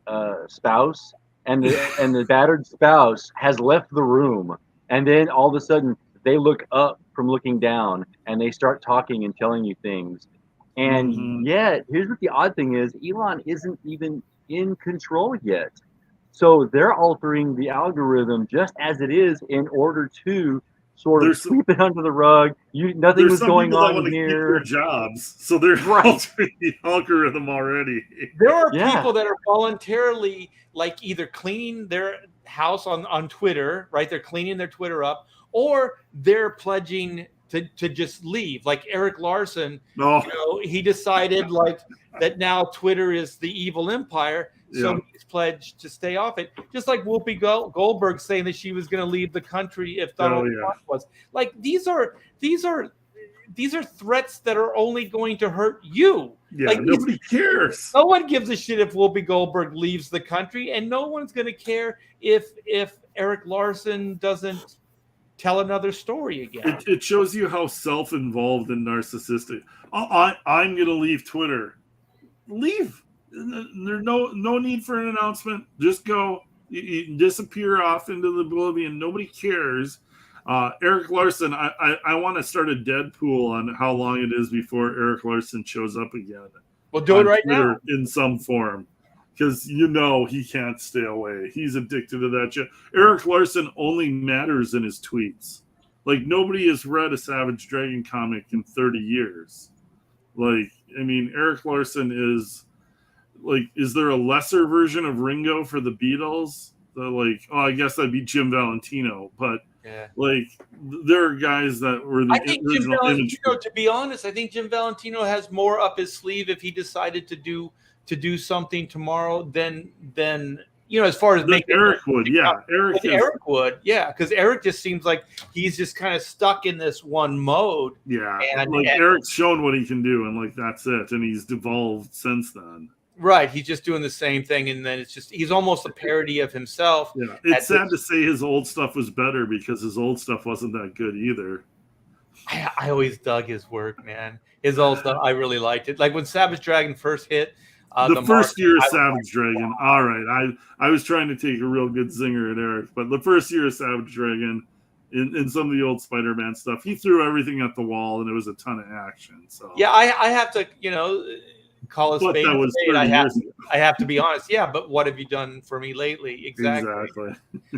spouse, and the battered spouse has left the room, and then all of a sudden they look up from looking down and they start talking and telling you things. And yet, here's what the odd thing is: Elon isn't even in control yet. So they're altering the algorithm just as it is in order to sort of sweep it under the rug. Nothing was going on here. Keep their jobs, so they're altering the algorithm already. There are people that are voluntarily like either cleaning their house on Twitter, right? They're cleaning their Twitter up, or they're pledging to just leave. Like Eric Larson, he decided like that now Twitter is the evil empire. So he's pledged to stay off it. Just like Whoopi Goldberg saying that she was going to leave the country if Donald Trump was. Like these are threats that are only going to hurt you. Yeah, like, nobody cares. No one gives a shit if Whoopi Goldberg leaves the country, and no one's going to care if Eric Larson doesn't tell another story again. It shows you how self-involved and narcissistic. I'm going to leave Twitter. Leave. There's no need for an announcement. Just go. You disappear off into the oblivion. Nobody cares. Eric Larson, I want to start a Deadpool on how long it is before Eric Larson shows up again. Well, do it right Twitter now. In some form. Because he can't stay away. He's addicted to that shit. Eric Larson only matters in his tweets. Like, nobody has read a Savage Dragon comic in 30 years. Like, I mean, Eric Larson is... Like, is there a lesser version of Ringo for the Beatles? I guess that'd be Jim Valentino. But Yeah. Like there are guys that were the I think Jim original image. Valentino, to be honest, I think Jim Valentino has more up his sleeve if he decided to do something tomorrow than as far as Then making Eric would, yeah. Eric is, Eric would, yeah, because Eric just seems like he's just kind of stuck in this one mode. yeah. And Eric's shown what he can do, and like that's it, and he's devolved since then. right, he's just doing the same thing, and then it's just he's almost a parody of himself. Yeah, it's sad to say his old stuff was better because his old stuff wasn't that good either. I always dug his work, man. His old stuff, I really liked it. Like when Savage Dragon first hit. The first year of Savage Dragon, all right. I was trying to take a real good zinger at Eric, but the first year of Savage Dragon, in some of the old Spider-Man stuff, he threw everything at the wall, and it was a ton of action. So yeah, I have to, call a spade a spade. I have to be honest. Yeah, but what have you done for me lately? Exactly.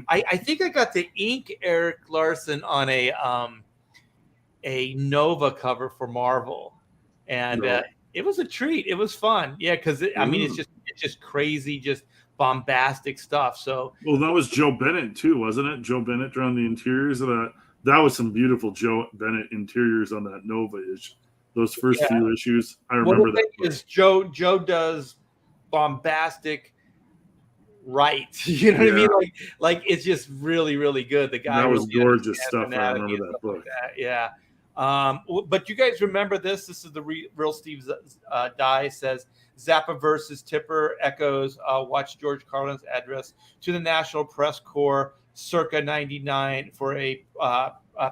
I think I got to ink Eric Larson on a Nova cover for Marvel, and it was a treat. It was fun. Yeah, because it's just crazy, just bombastic stuff. So that was Joe Bennett too, wasn't it? Joe Bennett drawn the interiors of that. That was some beautiful Joe Bennett interiors on that Nova-ish. Those first few issues, I remember that. Is Joe does bombastic right. You know what I mean? Like it's just really, really good. The guy that was gorgeous stuff. I remember that book. Like that. Yeah. But you guys remember this? This is the real Steve Dye says Zappa versus Tipper echoes watch George Carlin's address to the National Press Corps circa 99 for a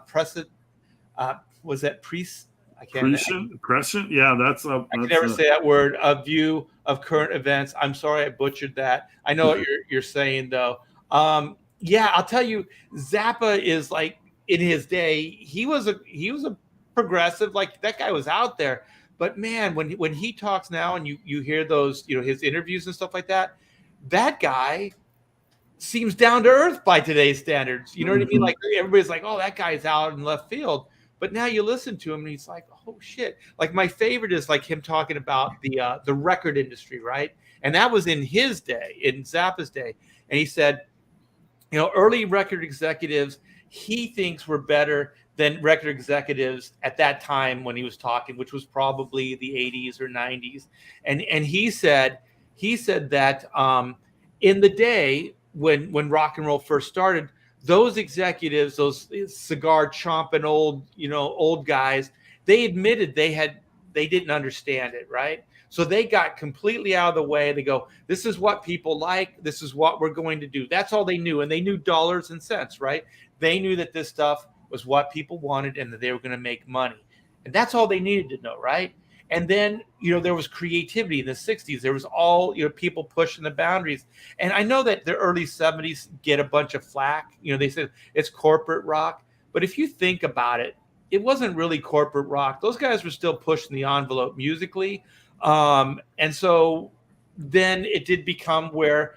prescient was that priest? I can't. Prescient? Yeah, that's I can never say that word. A view of current events. I'm sorry I butchered that. I know what you're saying though. Yeah, I'll tell you, Zappa is like. In his day, he was a progressive, like that guy was out there. But man, when he talks now and you hear those, his interviews and stuff like that, that guy seems down to earth by today's standards. You know what I mean? Like everybody's like, oh, that guy's out in left field. But now you listen to him and he's like, oh shit. Like my favorite is like him talking about the record industry, right? And that was in his day, in Zappa's day. And he said, early record executives he thinks were better than record executives at that time when he was talking, which was probably the 80s or 90s. And he said that in the day when rock and roll first started, those executives, those cigar chomping old guys, they admitted they didn't understand it, right? So they got completely out of the way. They go, this is what people like. This is what we're going to do. That's all they knew. And they knew dollars and cents, right? They knew that this stuff was what people wanted and that they were going to make money. And that's all they needed to know, right? And then, there was creativity in the 60s. There was all, people pushing the boundaries. And I know that the early 70s get a bunch of flack. They said it's corporate rock. But if you think about it, it wasn't really corporate rock. Those guys were still pushing the envelope musically. And so then it did become where,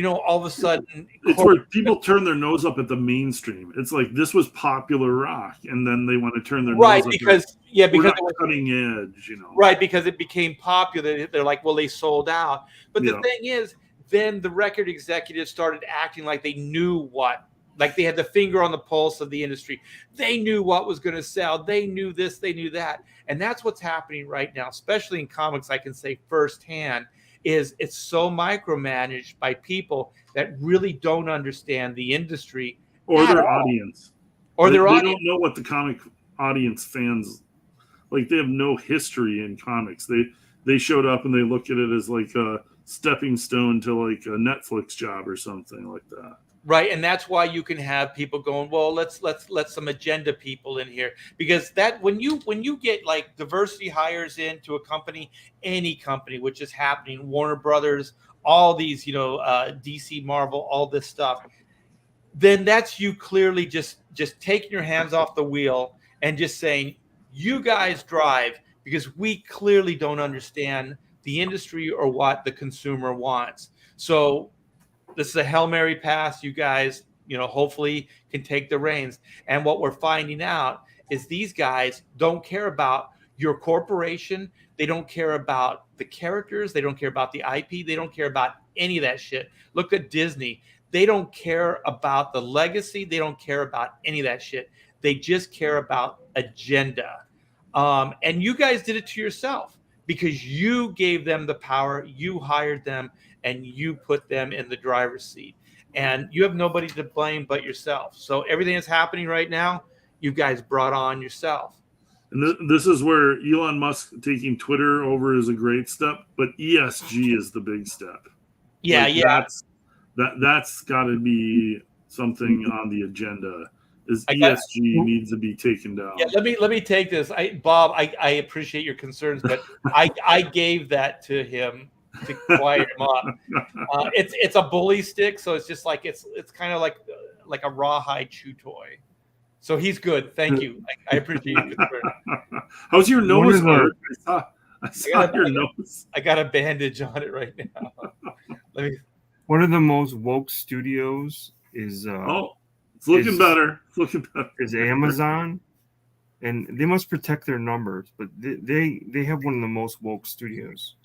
all of a sudden it's where people turn their nose up at the mainstream. It's like this was popular rock, and then they want to turn their nose up because it was cutting edge, right, because it became popular. They're like, well, they sold out. But the thing is, then the record executives started acting like they knew like they had the finger on the pulse of the industry. They knew what was going to sell. They knew this, they knew that. And that's what's happening right now, especially in comics. I can say firsthand is it's so micromanaged by people that really don't understand the industry or their audience. Or their audience. They don't know what the comic audience fans like. They have no history in comics. They showed up and they look at it as like a stepping stone to like a Netflix job or something like that. Right, and that's why you can have people going, well, let's let some agenda people in here, because that when you get like diversity hires into a company, any company, which is happening, Warner Brothers, all these, DC, Marvel, all this stuff, then that's you clearly just taking your hands off the wheel and just saying, you guys drive, because we clearly don't understand the industry or what the consumer wants. So this is a Hail Mary pass. You guys, hopefully can take the reins. And what we're finding out is these guys don't care about your corporation. They don't care about the characters. They don't care about the IP. They don't care about any of that shit. Look at Disney. They don't care about the legacy. They don't care about any of that shit. They just care about agenda. And you guys did it to yourself because you gave them the power, you hired them, and you put them in the driver's seat. And you have nobody to blame but yourself. So everything that's happening right now, you guys brought on yourself. And this is where Elon Musk taking Twitter over is a great step, but ESG is the big step. Yeah, like yeah. That's got to be something on the agenda. ESG needs to be taken down. Yeah, let me take this. Bob, I appreciate your concerns, but I gave that to him to quiet him up. It's a bully stick, so it's just like it's kind of like a rawhide chew toy. So he's good. Thank you. I appreciate your concern. How's your nose? I saw your nose. I got a bandage on it right now. Let me. One of the most woke studios is it's looking better. It's looking better. Is Amazon, and they must protect their numbers, but they have one of the most woke studios.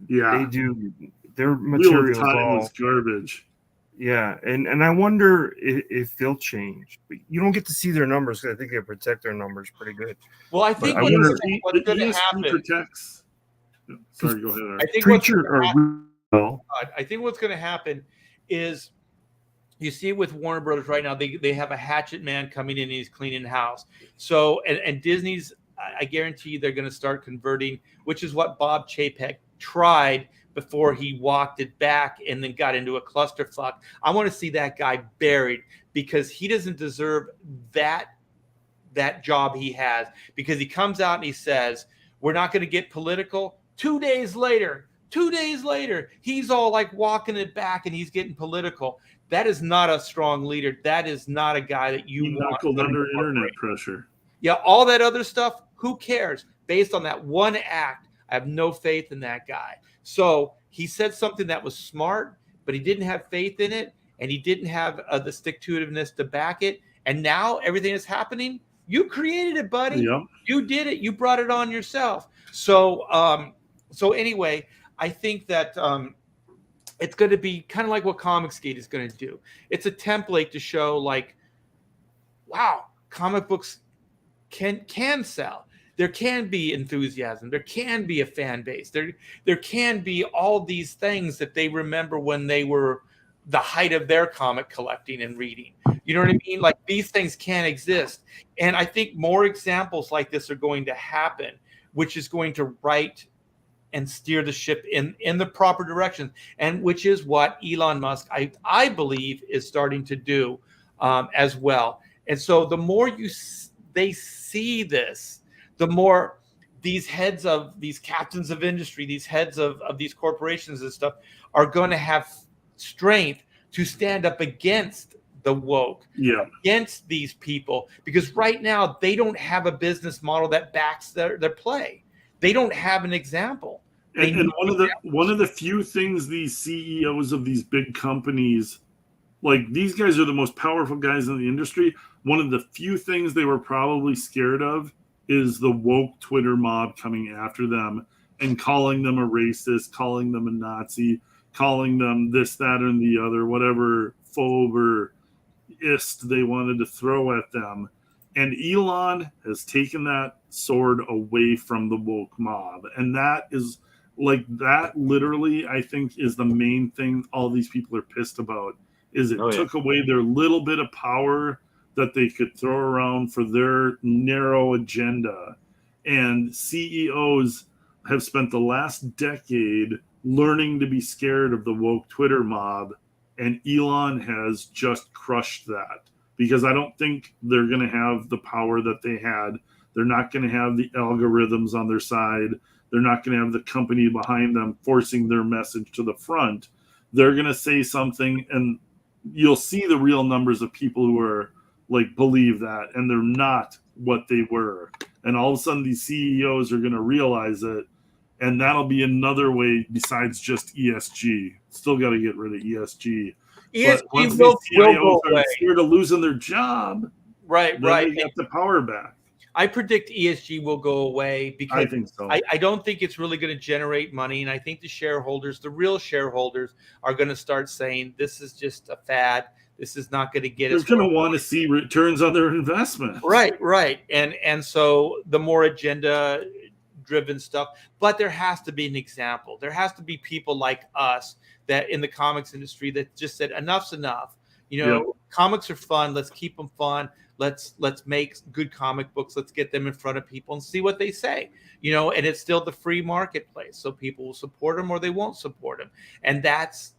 Yeah, they do. Their material was garbage. Yeah, and I wonder if they'll change. But you don't get to see their numbers because I think they protect their numbers pretty good. Well, I think what's going to happen. Protects. Sorry, go ahead. I think what's going to happen is you see it with Warner Brothers right now. They have a hatchet man coming in and he's cleaning the house. So and Disney's, I guarantee you they're going to start converting, which is what Bob Chapek tried before he walked it back and then got into a clusterfuck. I want to see that guy buried because he doesn't deserve that job he has, because he comes out and he says, we're not going to get political. 2 days later, he's all like walking it back and he's getting political. That is not a strong leader. That is not a guy that you want under internet pressure. Yeah, all that other stuff, who cares? Based on that one act, I have no faith in that guy. So he said something that was smart, but he didn't have faith in it, and he didn't have the stick-to-itiveness to back it. And now everything is happening. You created it, buddy. Yep. You did it. You brought it on yourself. So, anyway, I think that it's going to be kind of like what Comicsgate is going to do. It's a template to show, like, wow, comic books can sell. There can be enthusiasm. There can be a fan base. There can be all these things that they remember when they were the height of their comic collecting and reading. You know what I mean? Like, these things can exist. And I think more examples like this are going to happen, which is going to right and steer the ship in the proper direction, and which is what Elon Musk, I believe, is starting to do as well. And so the more they see this, the more these heads of these captains of industry, these heads of these corporations and stuff are going to have strength to stand up against the woke, against these people, because right now they don't have a business model that backs their play. They don't have an example. And one of the few things these CEOs of these big companies, like, these guys are the most powerful guys in the industry. One of the few things they were probably scared of is the woke Twitter mob coming after them and calling them a racist, calling them a Nazi, calling them this, that, and the other, whatever phobe or ist they wanted to throw at them. And Elon has taken that sword away from the woke mob. And that is, like, that literally, I think, is the main thing all these people are pissed about, is it took away their little bit of power that they could throw around for their narrow agenda. And CEOs have spent the last decade learning to be scared of the woke Twitter mob, and Elon has just crushed that, because I don't think they're going to have the power that they had. They're not going to have the algorithms on their side. They're not going to have the company behind them forcing their message to the front. They're going to say something, and you'll see the real numbers of people who are, like, believe that, and they're not what they were. And all of a sudden these CEOs are going to realize it, and that'll be another way besides just ESG. Still got to get rid of ESG. ESG but once will these CEOs go away. are scared of losing their job, right, they get the power back. I predict ESG will go away because I think so. I don't think it's really going to generate money. And I think the shareholders, the real shareholders, are going to start saying this is just a fad. This is not going to get They're us. going to want to see returns on their investment. Right. And so the more agenda driven stuff, but there has to be an example. There has to be people like us that in the comics industry that just said enough's enough. Comics are fun. Let's keep them fun. Let's make good comic books. Let's get them in front of people and see what they say. And it's still the free marketplace, so people will support them or they won't support them, and that's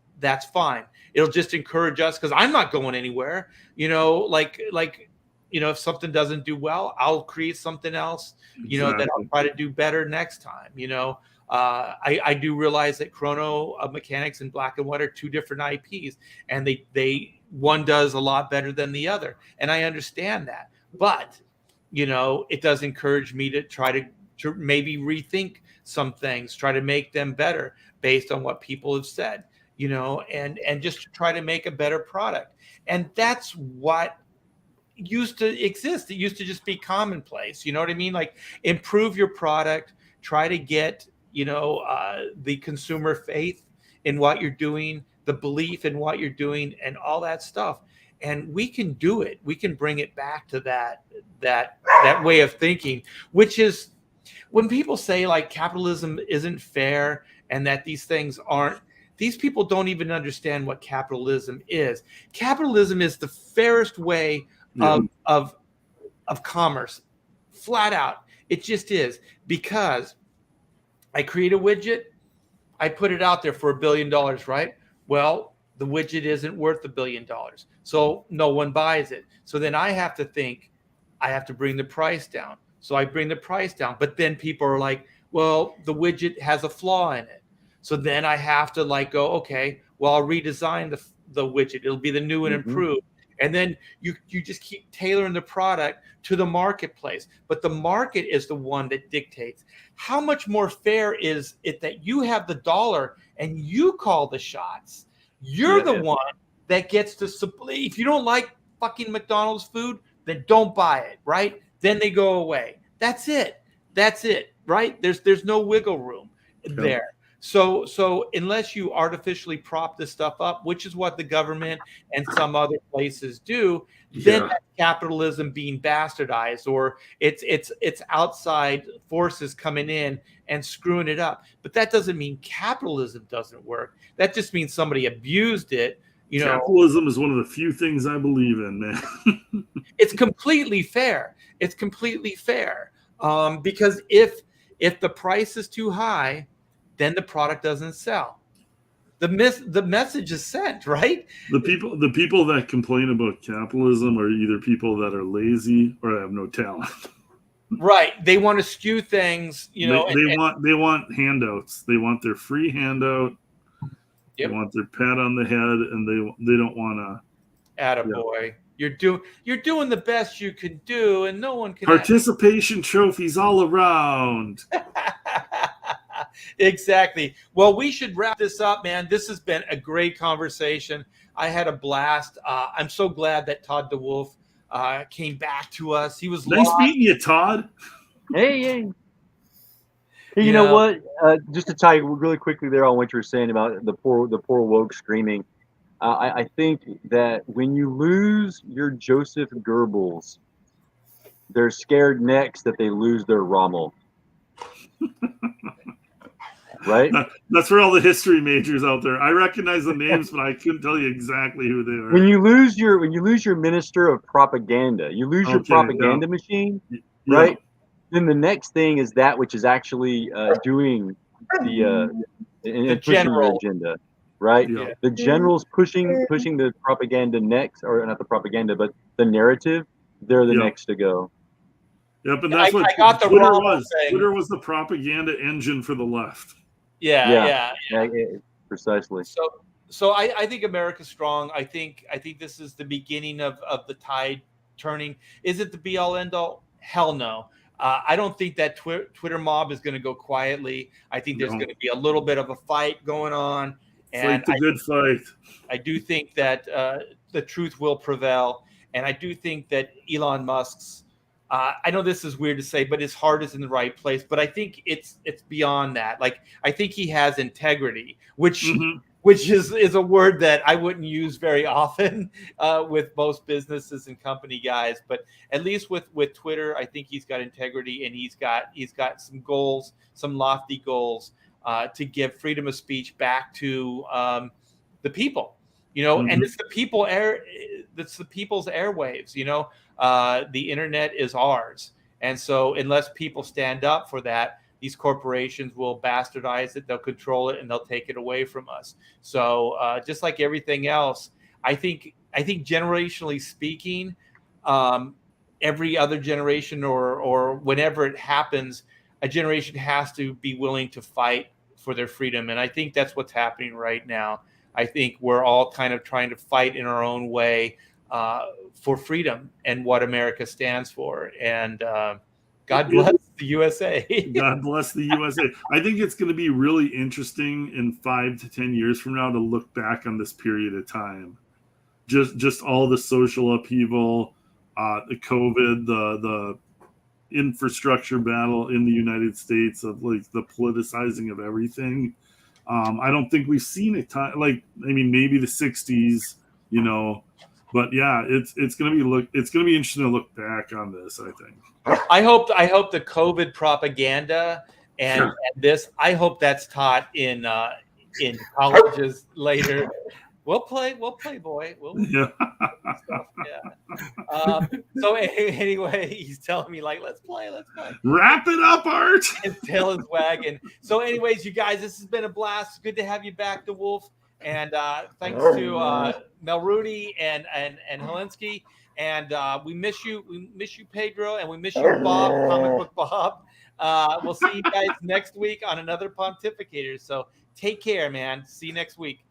fine. It'll just encourage us because I'm not going anywhere. If something doesn't do well, I'll create something else. That I'll try to do better next time. I do realize that Chrono Mechanics and Black and White are two different IPs, and they one does a lot better than the other, and I understand that. But it does encourage me to try to maybe rethink some things, try to make them better based on what people have said. And just to try to make a better product, and that's what used to exist. It used to just be commonplace. You know what I mean? Like, improve your product, try to get the consumer faith in what you're doing, the belief in what you're doing, and all that stuff. And we can do it. We can bring it back to that way of thinking, which is when people say like capitalism isn't fair and that these things aren't. These people don't even understand what capitalism is. Capitalism is the fairest way of commerce, flat out. It just is, because I create a widget, I put it out there for $1 billion, right? Well, the widget isn't worth $1 billion, so no one buys it. So then I have to think, I have to bring the price down. So I bring the price down, but then people are like, well, the widget has a flaw in it. So then I have to go, okay, well, I'll redesign the widget. It'll be the new and improved. And then you just keep tailoring the product to the marketplace. But the market is the one that dictates. How much more fair is it that you have the dollar and you call the shots? You're the one that gets to, if you don't like fucking McDonald's food, then don't buy it, right? Then they go away. That's it, right? There's no wiggle room there. So unless you artificially prop this stuff up, which is what the government and some other places do, then that's capitalism being bastardized, or it's outside forces coming in and screwing it up. But that doesn't mean capitalism doesn't work. That just means somebody abused it. Capitalism is one of the few things I believe in, man. It's completely fair. Because if the price is too high, then the product doesn't sell. The message is sent, right? The people that complain about capitalism are either people that are lazy or have no talent. Right. They want to skew things, They want handouts. They want their free handout. They want their pat on the head, and they don't want to. Attaboy. You're doing the best you can do, and no one can. Participation trophies all around. Exactly. Well, we should wrap this up, man. This has been a great conversation. I had a blast. I'm so glad that Todd DeWolf came back to us. He was nice meeting you, Todd. Hey, you know what? Just to tell you really quickly there on what you were saying about the poor woke screaming. I think that when you lose your Joseph Goebbels, they're scared next that they lose their Rommel. Right? That's for all the history majors out there. I recognize the names, but I couldn't tell you exactly who they are. When you lose your minister of propaganda, you lose your propaganda machine, right? Then the next thing is that which is actually doing the general agenda, right? Yeah. The generals pushing the propaganda next, or not the propaganda, but the narrative. They're the next to go. Yep, and that's what Twitter was. Twitter was the propaganda engine for the left. Yeah, precisely. So I think America's strong. I think this is the beginning of the tide turning. Is it the be all end all? Hell no. I don't think that Twitter mob is going to go quietly. I think there's going to be a little bit of a fight going on. And fight the good fight. I do think that the truth will prevail. And I do think that Elon Musk's I know this is weird to say, but his heart is in the right place. But I think it's beyond that. Like, I think he has integrity, which is a word that I wouldn't use very often with most businesses and company guys. But at least with Twitter, I think he's got integrity, and he's got some goals, some lofty goals to give freedom of speech back to the people. And it's the people that's the people's airwaves. The internet is ours, and so unless people stand up for that, these corporations will bastardize it, they'll control it, and they'll take it away from us. So just like everything else, I think generationally speaking, every other generation or whenever it happens, a generation has to be willing to fight for their freedom, and I think that's what's happening right now. I think we're all kind of trying to fight in our own way for freedom and what America stands for. And God bless the USA. God bless the USA. I think it's going to be really interesting in 5 to 10 years from now to look back on this period of time. Just all the social upheaval, the COVID, the infrastructure battle in the United States, of like the politicizing of everything. I don't think we've seen it maybe the 60s, but yeah, it's gonna be interesting to look back on this. I think. I hope the COVID propaganda and this, I hope that's taught in colleges later. We'll play, boy. Yeah. So anyway, he's telling me like, let's play. Wrap it up, Art. His tail is wagging. So, anyways, you guys, this has been a blast. Good to have you back, DeWolf. And thanks to Mel Rooney and Helensky. And we miss you. We miss you, Pedro, and we miss you, Bob, Comic Book Bob. We'll see you guys next week on another Pontificators. So take care, man. See you next week.